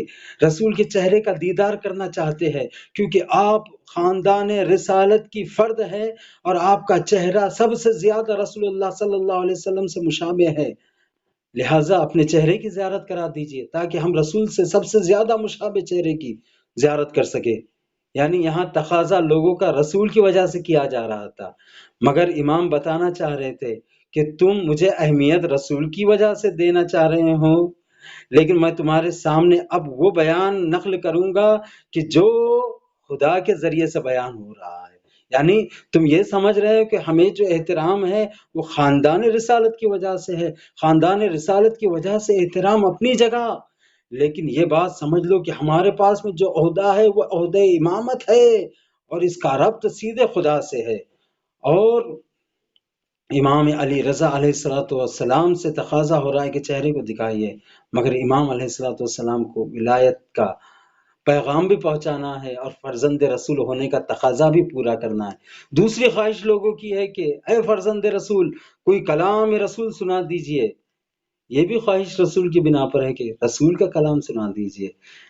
رسول کے چہرے کا دیدار کرنا چاہتے ہیں، کیونکہ آپ خاندان رسالت کی فرد ہے، اور آپ کا چہرہ سب سے زیادہ رسول اللہ صلی اللہ علیہ وسلم سے مشابہ ہے، لہٰذا اپنے چہرے کی زیارت کرا دیجئے تاکہ ہم رسول سے سب سے زیادہ مشابہ چہرے کی زیارت کر سکے۔ یعنی یہاں تقاضا لوگوں کا رسول کی وجہ سے کیا جا رہا تھا، مگر امام بتانا چاہ رہے تھے کہ تم مجھے اہمیت رسول کی وجہ سے دینا چاہ رہے ہو، لیکن میں تمہارے سامنے اب وہ بیان نقل کروں گا کہ جو خدا کے ذریعے سے بیان ہو رہا ہے۔ یعنی تم یہ سمجھ رہے ہو کہ ہمیں جو احترام ہے وہ خاندان رسالت کی وجہ سے ہے، خاندان رسالت کی وجہ سے احترام اپنی جگہ، لیکن یہ بات سمجھ لو کہ ہمارے پاس میں جو عہدہ ہے وہ عہدہ امامت ہے، اور اس کا ربط سیدھے خدا سے ہے۔ اور امام علی رضا علیہ السلام سے تقاضا ہو رہا ہے کہ چہرے کو دکھائیے، مگر امام علیہ السلام کو ولایت کا پیغام بھی پہنچانا ہے اور فرزند رسول ہونے کا تقاضا بھی پورا کرنا ہے۔ دوسری خواہش لوگوں کی ہے کہ اے فرزند رسول کوئی کلام رسول سنا دیجئے، یہ بھی خواہش رسول کی بنا پر ہے کہ رسول کا کلام سنا دیجئے،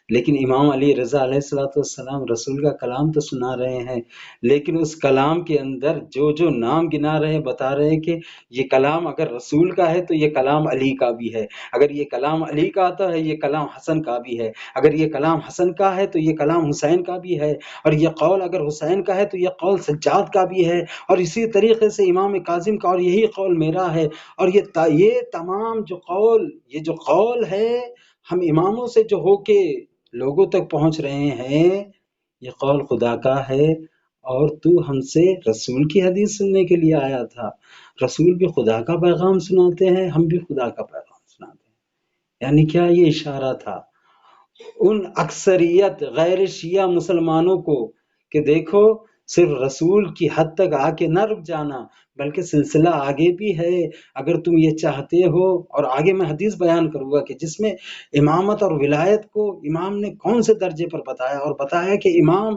لیکن امام علی رضا علیہ السلام رسول کا کلام تو سنا رہے ہیں، لیکن اس کلام کے اندر جو جو نام گنا رہے ہیں، بتا رہے ہیں کہ یہ کلام اگر رسول کا ہے تو یہ کلام علی کا بھی ہے، اگر یہ کلام علی کا آتا ہے یہ کلام حسن کا بھی ہے، اگر یہ کلام حسن کا ہے تو یہ کلام حسین کا بھی ہے، اور یہ قول اگر حسین کا ہے تو یہ قول سجاد کا بھی ہے، اور اسی طریقے سے امام کاظم کا، اور یہی قول میرا ہے، اور یہ تمام جو قول ہے ہم اماموں سے جو ہو کے لوگوں تک پہنچ رہے ہیں، یہ قول خدا کا ہے، اور تو ہم سے رسول کی حدیث سننے کے لیے آیا تھا۔ رسول بھی خدا کا پیغام سناتے ہیں، ہم بھی خدا کا پیغام سناتے ہیں۔ یعنی کیا یہ اشارہ تھا ان اکثریت غیر شیعہ مسلمانوں کو کہ دیکھو صرف رسول کی حد تک آ کے نہ رک جانا، بلکہ سلسلہ آگے بھی ہے، اگر تم یہ چاہتے ہو۔ اور آگے میں حدیث بیان کروں گا کہ جس میں امامت اور ولایت کو امام نے کون سے درجے پر بتایا، اور بتایا کہ امام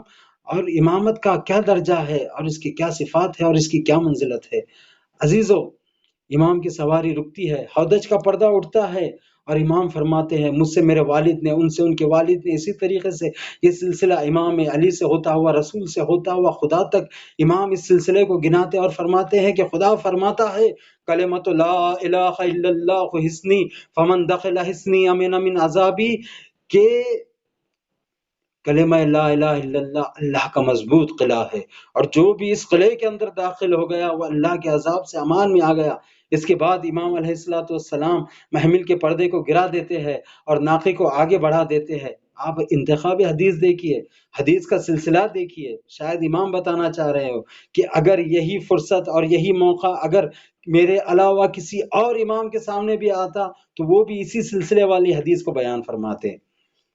اور امامت کا کیا درجہ ہے، اور اس کی کیا صفات ہے، اور اس کی کیا منزلت ہے۔ عزیزو، امام کی سواری رکتی ہے، حودج کا پردہ اٹھتا ہے، اور امام فرماتے ہیں مجھ سے میرے والد نے، ان سے ان کے والد نے، اسی طریقے سے یہ سلسلہ امام علی سے ہوتا ہوا، رسول سے ہوتا ہوا خدا تک، امام اس سلسلے کو گناتے اور فرماتے ہیں کہ خدا فرماتا ہے کلمۃ لا الہ الا اللہ حسنی فمن دخل حسنی امن من عذابی، کہ کلمہ لا الہ الا اللہ اللہ کا مضبوط قلعہ ہے، اور جو بھی اس قلعے کے اندر داخل ہو گیا وہ اللہ کے عذاب سے امان میں آ گیا۔ اس کے بعد امام علیہ السلام محمل کے پردے کو گرا دیتے ہیں اور ناقے کو آگے بڑھا دیتے ہیں۔ آپ انتخابی حدیث دیکھیے، حدیث کا سلسلہ دیکھیے، شاید امام بتانا چاہ رہے ہو کہ اگر یہی فرصت اور یہی موقع اگر میرے علاوہ کسی اور امام کے سامنے بھی آتا تو وہ بھی اسی سلسلے والی حدیث کو بیان فرماتے۔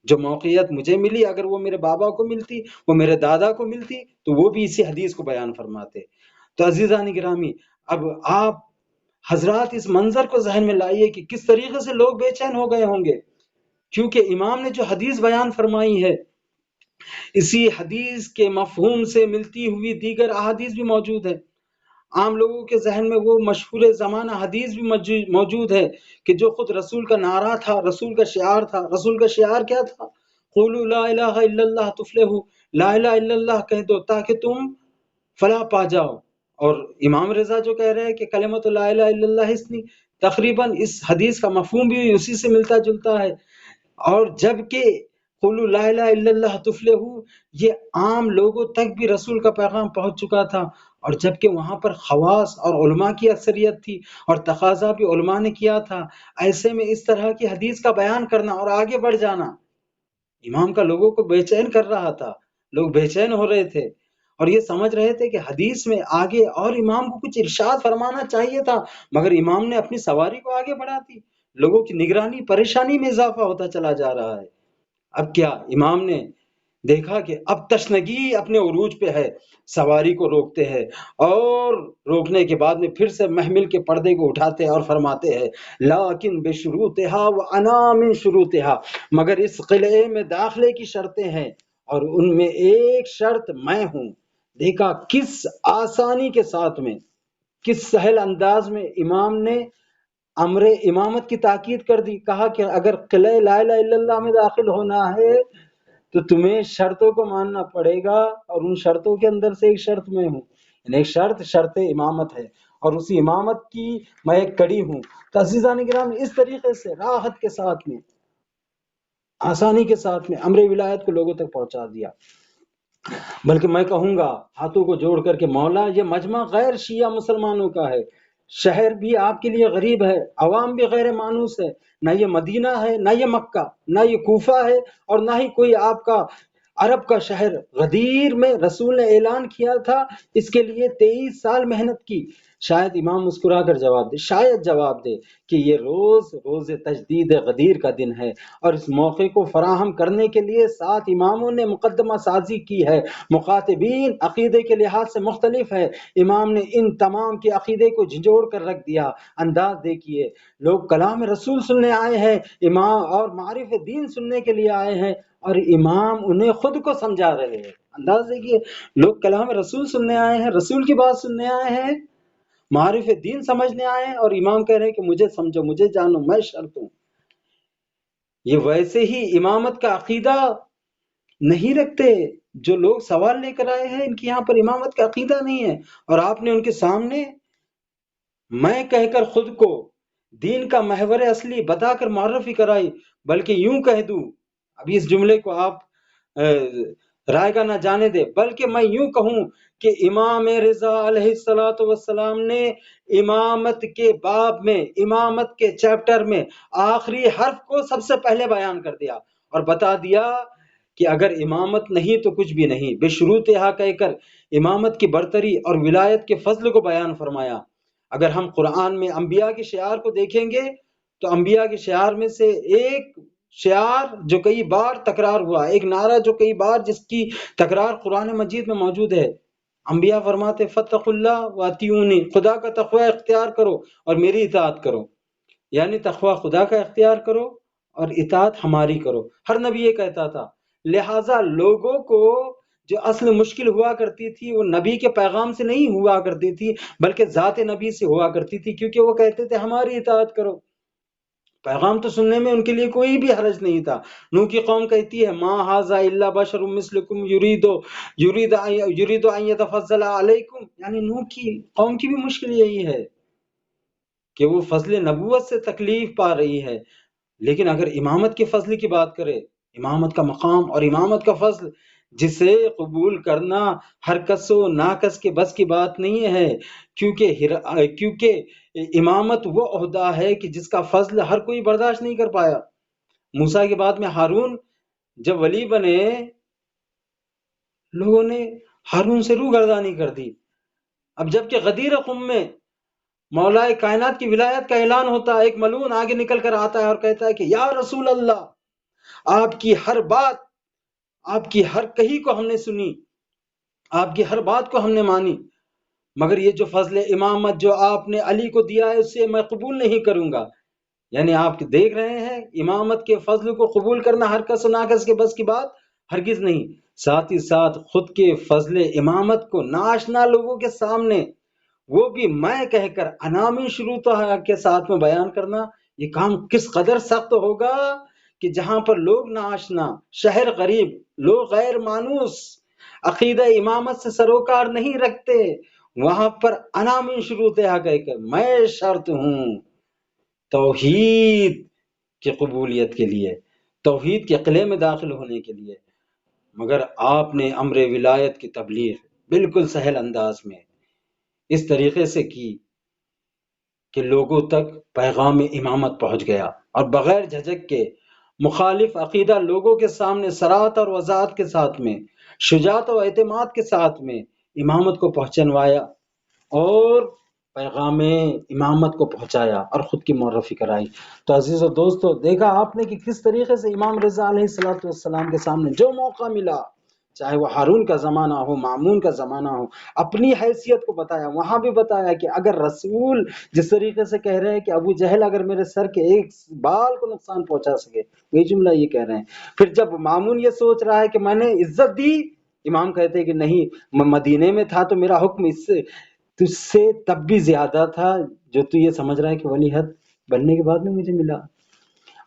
جو موقعیت مجھے ملی اگر وہ میرے بابا کو ملتی، وہ میرے دادا کو ملتی، تو وہ بھی اسی حدیث کو بیان فرماتے۔ تو عزیزان گرامی، اب آپ حضرات اس منظر کو ذہن میں لائیے کہ کس طریقے سے لوگ بے چین ہو گئے ہوں گے، کیونکہ امام نے جو حدیث بیان فرمائی ہے اسی حدیث کے مفہوم سے ملتی ہوئی دیگر احادیث بھی موجود ہے۔ عام لوگوں کے ذہن میں وہ مشہور زمانہ حدیث بھی موجود ہے کہ جو خود رسول کا نعرہ تھا، رسول کا شعار تھا۔ رسول کا شعار کیا تھا؟ قولوا لا الہ الا اللہ تفلحوا، لا الہ الا اللہ کہہ دو تاکہ تم فلاح پا جاؤ۔ اور امام رضا جو کہہ رہے ہیں کہ کلمۃ لا الہ الا اللہ حسنی، تقریباً اس حدیث کا مفہوم بھی اسی سے ملتا جلتا ہے۔ اور جبکہ قولوا لا الہ الا اللہ تفلحوا یہ عام لوگوں تک بھی رسول کا پیغام پہنچ چکا تھا، اور جبکہ وہاں پر خواص اور علماء کی اکثریت تھی اور تقاضا بھی علماء نے کیا تھا، ایسے میں اس طرح کی حدیث کا بیان کرنا اور آگے بڑھ جانا امام کا لوگوں کو بے چین کر رہا تھا۔ لوگ بے چین ہو رہے تھے اور یہ سمجھ رہے تھے کہ حدیث میں آگے اور امام کو کچھ ارشاد فرمانا چاہیے تھا، مگر امام نے اپنی سواری کو آگے بڑھا دی۔ لوگوں کی نگرانی پریشانی میں اضافہ ہوتا چلا جا رہا ہے۔ اب کیا امام نے دیکھا کہ اب تشنگی اپنے عروج پہ ہے، سواری کو روکتے ہیں، اور روکنے کے بعد میں پھر سے محمل کے پردے کو اٹھاتے ہیں اور فرماتے ہیں لیکن بشروطہا وانا من شروطہا، مگر اس قلعے میں داخلے کی شرطیں ہیں اور ان میں ایک شرط میں ہوں۔ دیکھا کس آسانی کے ساتھ میں، کس سہل انداز میں امام نے امر امامت کی تاکید کر دی۔ کہا کہ اگر قلعہ لا الہ الا اللہ میں داخل ہونا ہے تو تمہیں شرطوں کو ماننا پڑے گا، اور ان شرطوں کے اندر سے ایک شرط میں ہوں، یعنی ایک شرط امامت ہے، اور اسی امامت کی میں ایک کڑی ہوں۔ تو عزیزان گرامی، اس طریقے سے راحت کے ساتھ میں، آسانی کے ساتھ میں امر ولایت کو لوگوں تک پہنچا دیا۔ بلکہ میں کہوں گا ہاتھوں کو جوڑ کر کے مولا یہ مجمع غیر شیعہ مسلمانوں کا ہے، شہر بھی آپ کے لیے غریب ہے، عوام بھی غیر مانوس ہے، نہ یہ مدینہ ہے نہ یہ مکہ نہ یہ کوفہ ہے اور نہ ہی کوئی آپ کا عرب کا شہر۔ غدیر میں رسول نے اعلان کیا تھا، اس کے لیے 23 سال محنت کی۔ شاید امام مسکرا کر جواب دے، شاید جواب دے کہ یہ روز تجدید غدیر کا دن ہے اور اس موقع کو فراہم کرنے کے لیے 7 اماموں نے مقدمہ سازی کی ہے۔ مخاطبین عقیدے کے لحاظ سے مختلف ہے، امام نے ان تمام کے عقیدے کو جھنجھوڑ کر رکھ دیا۔ انداز دیکھیے، لوگ کلام رسول سننے آئے ہیں، امام اور معرف دین سننے کے لیے آئے ہیں اور امام انہیں خود کو سمجھا رہے ہیں۔ انداز دیکھیے، لوگ کلام رسول سننے آئے ہیں، رسول کی بات سننے آئے ہیں، معرف دین سمجھنے آئے ہیں اور امام کہہ رہے ہیں کہ مجھے سمجھو، مجھے جانو، میں شرط ہوں۔ یہ ویسے ہی امامت کا عقیدہ نہیں رکھتے، جو لوگ سوال لے کر آئے ہیں ان کی یہاں پر امامت کا عقیدہ نہیں ہے، اور آپ نے ان کے سامنے میں کہہ کر خود کو دین کا محور اصلی بتا کر معرفی کرائی، بلکہ یوں کہہ دوں، ابھی اس جملے کو آپ رائے گا نہ جانے دے، بلکہ میں یوں کہوں کہ امام رضا علیہ الصلوۃ والسلام نے امامت کے باب میں، امامت کے چیپٹر میں آخری حرف کو سب سے پہلے بیان کر دیا اور بتا دیا کہ اگر امامت نہیں تو کچھ بھی نہیں، بشروطہا کہہ کر امامت کی برتری اور ولایت کے فضل کو بیان فرمایا۔ اگر ہم قرآن میں انبیاء کے شعار کو دیکھیں گے تو انبیاء کے شعار میں سے ایک شعار جو کئی بار تکرار ہوا، ایک نعرہ جو کئی بار جس کی تکرار قرآن مجید میں موجود ہے، انبیاء فرماتے فاتقوا اللہ واتیونی، خدا کا تقوی اختیار کرو اور میری اطاعت کرو، یعنی تقوی خدا کا اختیار کرو اور اطاعت ہماری کرو۔ ہر نبی یہ کہتا تھا، لہٰذا لوگوں کو جو اصل مشکل ہوا کرتی تھی وہ نبی کے پیغام سے نہیں ہوا کرتی تھی بلکہ ذات نبی سے ہوا کرتی تھی، کیونکہ وہ کہتے تھے ہماری اطاعت کرو۔ پیغام تو سننے میں ان کے لیے کوئی بھی حرج نہیں تھا۔ نوح کی قوم کہتی ہے ما ھذا الا بشر مثلکم یرید ان یتفضل علیکم، یعنی نوح کی قوم کی بھی مشکل یہی ہے کہ وہ فضل نبوت سے تکلیف پا رہی ہے۔ لیکن اگر امامت کے فضل کی بات کرے، امامت کا مقام اور امامت کا فضل، جسے قبول کرنا ہر کس و ناکس کے بس کی بات نہیں ہے، کیونکہ امامت وہ عہدہ ہے کہ جس کا فضل ہر کوئی برداشت نہیں کر پایا۔ موسیٰ کے بعد میں ہارون جب ولی بنے، لوگوں نے ہارون سے روگردانی کر دی۔ اب جبکہ غدیر قم میں مولا کائنات کی ولایت کا اعلان ہوتا ہے، ایک ملعون آگے نکل کر آتا ہے اور کہتا ہے کہ یا رسول اللہ، آپ کی ہر بات، آپ کی ہر کہی کو ہم نے سنی، آپ کی ہر بات کو ہم نے مانی، مگر یہ جو فضل امامت جو آپ نے علی کو دیا ہے اسے میں قبول نہیں کروں گا۔ یعنی آپ دیکھ رہے ہیں امامت کے فضل کو قبول کرنا ہر کس و ناکس کے بس کی بات ہرگز نہیں، ساتھ ہی ساتھ خود کے فضل امامت کو ناآشنا لوگوں کے سامنے وہ بھی میں کہہ کر انامی شروطہ کے ساتھ میں بیان کرنا، یہ کام کس قدر سخت ہوگا کہ جہاں پر لوگ ناآشنا، شہر غریب، لوگ غیر مانوس، عقیدہ امامت سے سروکار نہیں رکھتے، وہاں پر انامی شروطہ کہہ کر میں شرط ہوں توحید کی قبولیت کے لیے، توحید کے قلعے میں داخل ہونے کے لیے۔ مگر آپ نے امر ولایت کی تبلیغ بالکل سہل انداز میں اس طریقے سے کی کہ لوگوں تک پیغام امامت پہنچ گیا اور بغیر جھجک کے مخالف عقیدہ لوگوں کے سامنے صراحت اور وضاحت کے ساتھ میں، شجاعت و اعتماد کے ساتھ میں امامت کو پہنچنوایا اور پیغام امامت کو پہنچایا اور خود کی معرفی کرائی۔ تو عزیز و دوستو، دیکھا آپ نے کہ کس طریقے سے امام رضا علیہ السلام کے سامنے جو موقع ملا، چاہے وہ ہارون کا زمانہ ہو، مامون کا زمانہ ہو، اپنی حیثیت کو بتایا۔ وہاں بھی بتایا کہ اگر رسول جس طریقے سے کہہ رہے ہیں کہ ابو جہل اگر میرے سر کے ایک بال کو نقصان پہنچا سکے، یہ جملہ یہ کہہ رہے ہیں۔ پھر جب مامون یہ سوچ رہا ہے کہ میں نے عزت دی، امام کہتے ہیں کہ نہیں، میں مدینے میں تھا تو میرا حکم اس سے تجھ سے تب بھی زیادہ تھا جو تو یہ سمجھ رہا ہے کہ ولی عہد بننے کے بعد میں مجھے ملا۔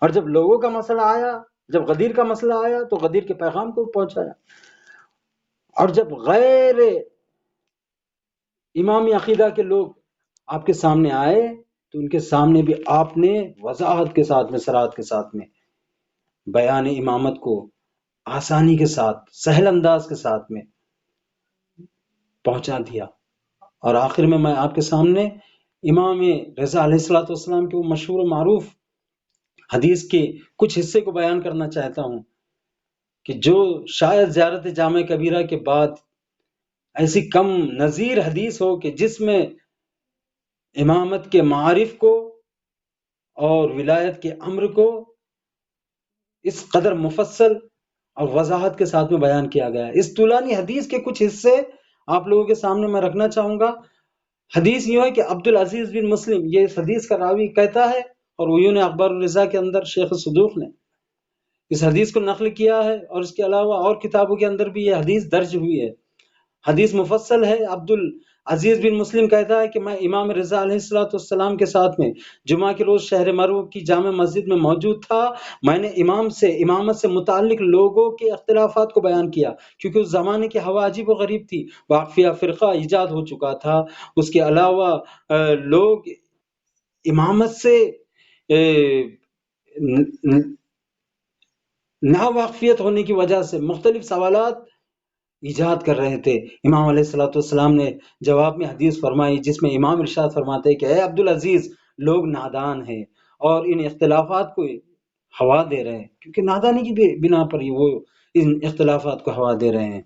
اور جب لوگوں کا مسئلہ آیا، جب غدیر کا مسئلہ آیا تو غدیر کے پیغام کو پہنچایا، اور جب غیر امامی عقیدہ کے لوگ آپ کے سامنے آئے تو ان کے سامنے بھی آپ نے وضاحت کے ساتھ میں، صراحت کے ساتھ میں بیان امامت کو آسانی کے ساتھ، سہل انداز کے ساتھ میں پہنچا دیا۔ اور آخر میں آپ کے سامنے امام رضا علیہ الصلوۃ والسلام کے وہ مشہور و معروف حدیث کے کچھ حصے کو بیان کرنا چاہتا ہوں کہ جو شاید زیارت جامع کبیرہ کے بعد ایسی کم نظیر حدیث ہو کہ جس میں امامت کے معارف کو اور ولایت کے امر کو اس قدر مفصل اور وضاحت کے ساتھ میں بیان کیا گیا ہے۔ اس طولانی حدیث کے کچھ حصے آپ لوگوں کے سامنے میں رکھنا چاہوں گا۔ حدیث یوں ہے کہ عبدالعزیز بن مسلم، یہ اس حدیث کا راوی کہتا ہے، اور عیون اخبار الرضا کے اندر شیخ صدوق نے اس حدیث کو نقل کیا ہے، اور اس کے علاوہ اور کتابوں کے اندر بھی یہ حدیث درج ہوئی ہے۔ حدیث مفصل ہے۔ عبدالعزیز بن مسلم کہتا ہے کہ میں امام رضا علیہ الصلوۃ والسلام کے ساتھ میں جمعہ کے روز شہر مرو کی جامع مسجد میں موجود تھا۔ میں نے امامت سے متعلق لوگوں کے اختلافات کو بیان کیا، کیونکہ اس زمانے کی ہوا عجیب و غریب تھی، واقفیہ فرقہ ایجاد ہو چکا تھا۔ اس کے علاوہ لوگ امامت سے ناواقفیت ہونے کی وجہ سے مختلف سوالات ایجاد کر رہے تھے۔ امام علیہ الصلوۃ والسلام نے جواب میں حدیث فرمائی جس میں امام ارشاد فرماتے ہیں کہ اے عبدالعزیز، لوگ نادان ہیں اور ان اختلافات کو ہوا دے رہے ہیں، کیونکہ نادانی کی بنا پر ہی وہ ان اختلافات کو ہوا دے رہے ہیں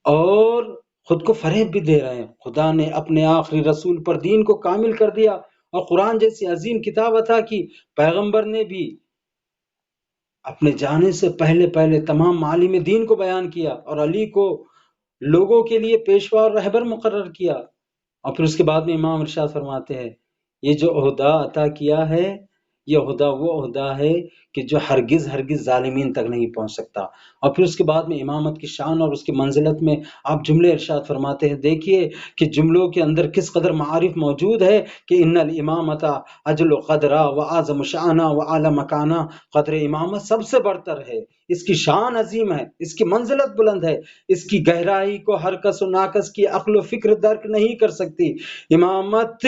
اور خود کو فریب بھی دے رہے ہیں۔ خدا نے اپنے آخری رسول پر دین کو کامل کر دیا اور قرآن جیسی عظیم کتاب عطا کی۔ پیغمبر نے بھی اپنے جانے سے پہلے تمام معالم دین کو بیان کیا اور علی کو لوگوں کے لیے پیشوا اور رہبر مقرر کیا۔ اور پھر اس کے بعد میں امام ارشاد فرماتے ہیں، یہ جو عہدہ عطا کیا ہے، یہ عہدہ وہ عہدہ ہے کہ جو ہرگز ظالمین تک نہیں پہنچ سکتا۔ اور پھر اس کے بعد میں امامت کی شان اور اس کی منزلت میں آپ جملے ارشاد فرماتے ہیں۔ دیکھیے کہ جملوں کے اندر کس قدر معارف موجود ہے کہ ان الامامت اجل و قدرہ و اعظم شانہ و اعلی مکانہ، قدر امامت سب سے برتر ہے، اس کی شان عظیم ہے، اس کی منزلت بلند ہے، اس کی گہرائی کو ہر کس و ناکس کی عقل و فکر درک نہیں کر سکتی۔ امامت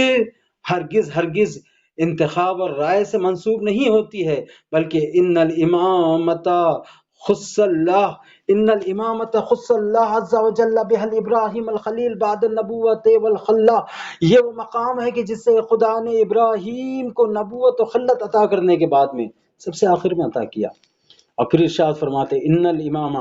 ہرگز انتخاب اور رائے سے منسوب نہیں ہوتی ہے، بلکہ ان الامامت خص اللہ عز و جل بہ ابراہیم الخلیل بعد النبوت والخلہ، یہ وہ مقام ہے کہ جس سے خدا نے ابراہیم کو نبوت و خلت عطا کرنے کے بعد میں سب سے آخر میں عطا کیا۔ اور پھر ارشاد فرماتے ان الامام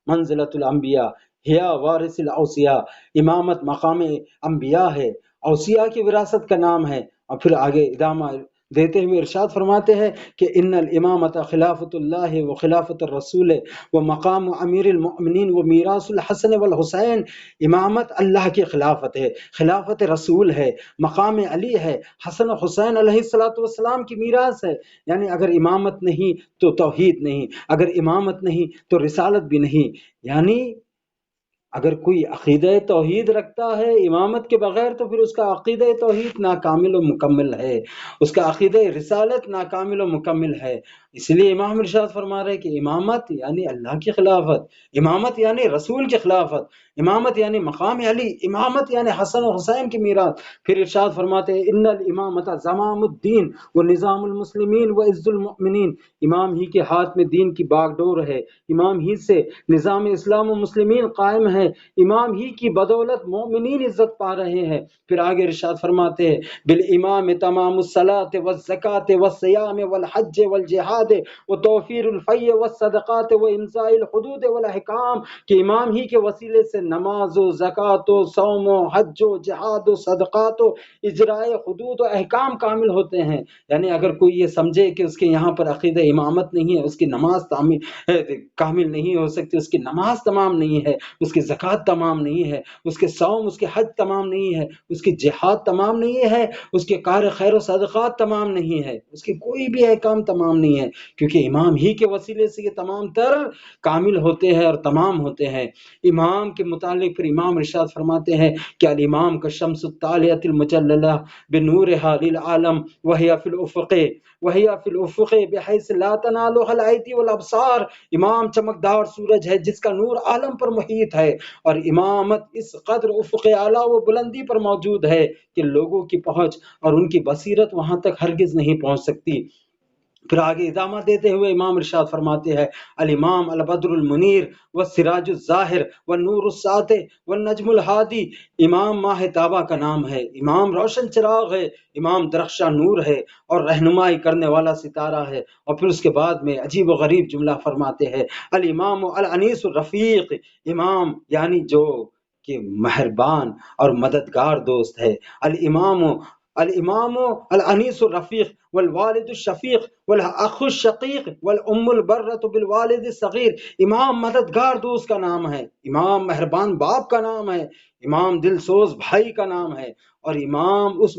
منزلۃ الانبیاء ہیا وارث الاوصیاء، امامت مقام انبیاء ہے، اوصیاء کی وراثت کا نام ہے۔ اور پھر آگے ادامہ دیتے ہوئے ارشاد فرماتے ہیں کہ ان الامامت خلافت اللہ و خلافت الرسول و مقام امیر المؤمنین و میراث الحسن والحسین، امامت اللہ کی خلافت ہے، خلافت رسول ہے، مقام علی ہے، حسن و حسین علیہ الصلوۃ والسلام کی میراث ہے۔ یعنی اگر امامت نہیں تو توحید نہیں، اگر امامت نہیں تو رسالت بھی نہیں۔ یعنی اگر کوئی عقیدہ توحید رکھتا ہے امامت کے بغیر تو پھر اس کا عقیدہ توحید ناکامل و مکمل ہے، اس کا عقیدہ رسالت ناکامل و مکمل ہے۔ اس لیے امام ارشاد فرما رہے کہ امامت یعنی اللہ کی خلافت، امامت یعنی رسول کی خلافت، امامت یعنی مقام علی، امامت یعنی حسن و حسین کی میراث۔ پھر ارشاد فرماتے ہیں ان الامامت زمام الدین و نظام المسلمین و عز المؤمنین، امام ہی کے ہاتھ میں دین کی باغ ڈور ہے، امام ہی سے نظام اسلام و مسلمین قائم ہے، امام ہی کی بدولت مومنین عزت پا رہے ہیں۔ پھر آگے ارشاد فرماتے ہیں بالامام تمام الصلاۃ والزکوٰۃ والصیام والحج والجہاد وتوفیر الفیء والصدقات وامضاء الحدود والاحکام، کہ امام ہی کے وسیلے سے نماز و زکوٰۃ و صوم و حج و جہاد و صدقات و اجراء حدود و احکام کامل ہوتے ہیں۔ یعنی اگر کوئی یہ سمجھے کہ اس کے یہاں پر عقیدہ امامت نہیں ہے، اس کی نماز کامل نہیں ہو سکتی، اس کی نماز تمام نہیں ہے، اس کی زکوٰۃ تمام نہیں ہے، اس کے صوم، اس کے حج تمام نہیں ہے، اس کی جہاد تمام نہیں ہے، اس کے کار خیر و صدقات تمام نہیں ہے، اس کے کوئی بھی احکام تمام نہیں ہے، کیونکہ امام ہی کے وسیلے سے یہ تمام تر کامل ہوتے ہیں اور تمام ہوتے ہیں۔ امام کے متعلق پھر امام ارشاد فرماتے ہیں کہ الامام کا شمس الطالعۃ المجللہ بنورھا للعالم وہی فی الافق بحیث لا تنالها الایدی والابصار، امام چمکدار سورج ہے جس کا نور عالم پر محیط ہے، اور امامت اس قدر افق اعلیٰ و بلندی پر موجود ہے کہ لوگوں کی پہنچ اور ان کی بصیرت وہاں تک ہرگز نہیں پہنچ سکتی۔ پھر آگے ادامہ دیتے ہوئے امام ارشاد فرماتے ہیں الامام البدر المنیر والسراج الظاہر والنور الساطع والنجم الہادی، امام ماہ تابہ کا نام ہے، امام روشن چراغ ہے، امام درخشاں نور ہے اور رہنمائی کرنے والا ستارہ ہے۔ اور پھر اس کے بعد میں عجیب و غریب جملہ فرماتے ہیں الامام الانیس الرفیق، امام یعنی جو کہ مہربان اور مددگار دوست ہے، الامام الانیس الرفیق والوالد الشفیق والاخ الشقیق والام البرۃ بالوالد الصغیر، امام مددگار دوست کا نام ہے، امام مہربان باپ کا نام ہے، امام دل سوز بھائی کا نام ہے، اور امام اس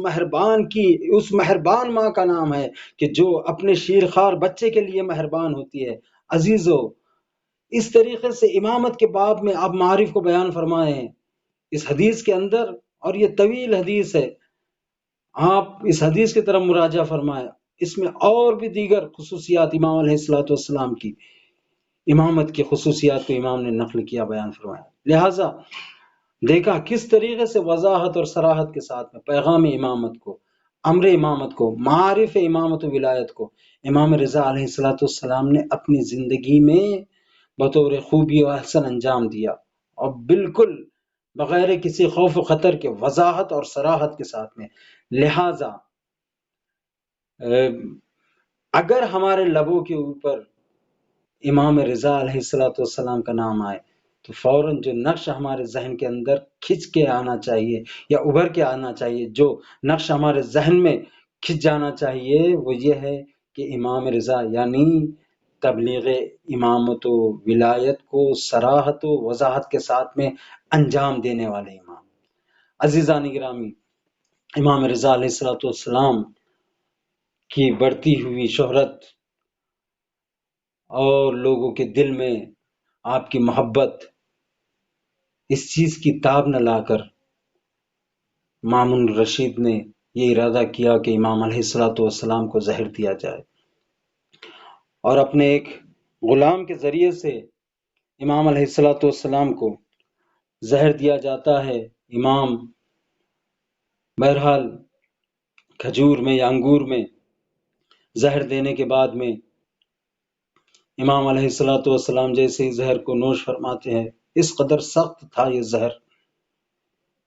مہربان ماں کا نام ہے کہ جو اپنے شیرخوار بچے کے لیے مہربان ہوتی ہے۔ عزیزو، اس طریقے سے امامت کے باب میں آپ معارف کو بیان فرمائے ہیں اس حدیث کے اندر، اور یہ طویل حدیث ہے، آپ اس حدیث کی طرف مراجعہ فرمائیں، اس میں اور بھی دیگر خصوصیات امام علیہ الصلوۃ والسلام کی امامت کی خصوصیات کو امام نے نقل کیا، بیان فرمایا۔ لہٰذا دیکھا کس طریقے سے وضاحت اور صراحت کے ساتھ میں پیغام امامت کو، امر امامت کو، معارف امامت و ولایت کو امام رضا علیہ الصلوۃ والسلام نے اپنی زندگی میں بطور خوبی و احسن انجام دیا، اور بالکل بغیر کسی خوف و خطر کے وضاحت اور صراحت کے ساتھ میں۔ لہٰذا اگر ہمارے لبوں کے اوپر امام رضا علیہ الصلوۃ والسلام کا نام آئے تو فوراً جو نقش ہمارے ذہن کے اندر کھنچ کے آنا چاہیے یا ابھر کے آنا چاہیے، جو نقش ہمارے ذہن میں کھنچ جانا چاہیے، وہ یہ ہے کہ امام رضا یعنی تبلیغ امامت و ولایت کو صراحت و وضاحت کے ساتھ میں انجام دینے والے امام۔ عزیزان گرامی، امام رضا علیہ الصلوۃ والسلام کی بڑھتی ہوئی شہرت اور لوگوں کے دل میں آپ کی محبت، اس چیز کی تاب نہ لا کر مامون الرشید نے یہ ارادہ کیا کہ امام علیہ الصلوۃ والسلام کو زہر دیا جائے، اور اپنے ایک غلام کے ذریعے سے امام علیہ الصلوۃ والسلام کو زہر دیا جاتا ہے۔ امام بہرحال کھجور میں یا انگور میں زہر دینے کے بعد میں امام علیہ الصلوۃ والسلام جیسے ہی زہر کو نوش فرماتے ہیں، اس قدر سخت تھا یہ زہر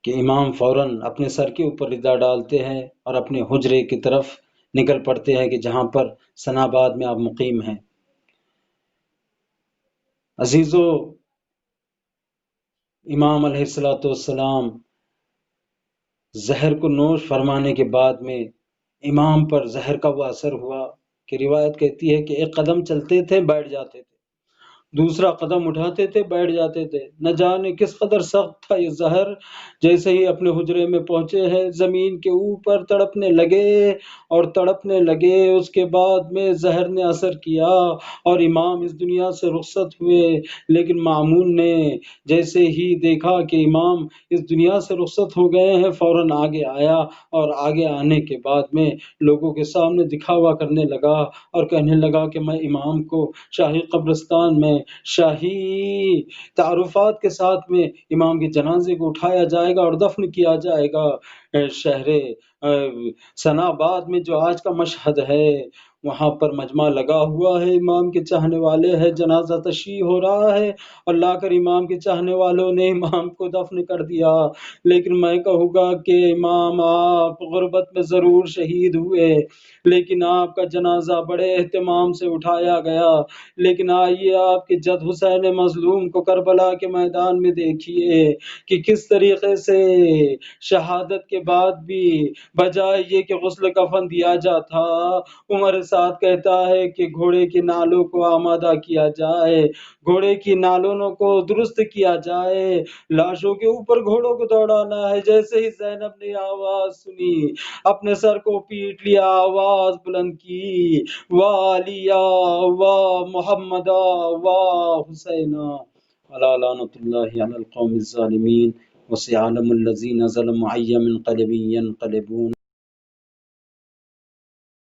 کہ امام فوراً اپنے سر کے اوپر رداء ڈالتے ہیں اور اپنے حجرے کی طرف نکل پڑتے ہیں کہ جہاں پر ثنا آباد میں آپ مقیم ہیں۔ عزیزو، امام علیہ الصلوۃ والسلام زہر کو نوش فرمانے کے بعد میں امام پر زہر کا وہ اثر ہوا کہ روایت کہتی ہے کہ ایک قدم چلتے تھے بیٹھ جاتے تھے، دوسرا قدم اٹھاتے تھے بیٹھ جاتے تھے، نہ جانے کس قدر سخت تھا یہ زہر۔ جیسے ہی اپنے حجرے میں پہنچے ہیں زمین کے اوپر تڑپنے لگے اور تڑپنے لگے، اس کے بعد میں زہر نے اثر کیا اور امام اس دنیا سے رخصت ہوئے۔ لیکن مامون نے جیسے ہی دیکھا کہ امام اس دنیا سے رخصت ہو گئے ہیں، فوراً آگے آیا، اور آگے آنے کے بعد میں لوگوں کے سامنے دکھاوا کرنے لگا اور کہنے لگا کہ میں امام کو شاہی قبرستان میں شاہی تعارفات کے ساتھ میں امام کے جنازے کو اٹھایا جائے گا اور دفن کیا جائے گا۔ شہر ثنا آباد میں جو آج کا مشہد ہے، وہاں پر مجمع لگا ہوا ہے، امام کے چاہنے والے ہیں، جنازہ تشییع ہو رہا ہے، اور لا کر امام کے چاہنے والوں نے امام کو دفن کر دیا۔ لیکن میں کہوں گا کہ امام آپ غربت میں ضرور شہید ہوئے، لیکن آپ کا جنازہ بڑے اہتمام سے اٹھایا گیا۔ لیکن آئیے آپ کے جد حسین مظلوم کو کربلا کے میدان میں دیکھیے کہ کس طریقے سے شہادت کے بعد بھی بجائے یہ کہ غسل کفن دیا جاتا، عمر سعد کہتا ہے کہ گھوڑے کی نالوں کو آمادہ کیا جائے، گھوڑے کی نالوں کو درست کیا جائے، لاشوں کے اوپر گھوڑوں کو دوڑانا ہے۔ جیسے ہی زینب نے آواز سنی، اپنے سر کو پیٹ لیا، آواز بلند کی، واہ علیہ واہ محمدہ واہ حسینہ، الا لعنۃ اللہ علی القوم الظالمین وسيعلم الذين ظلموا أي منقلب ينقلبون۔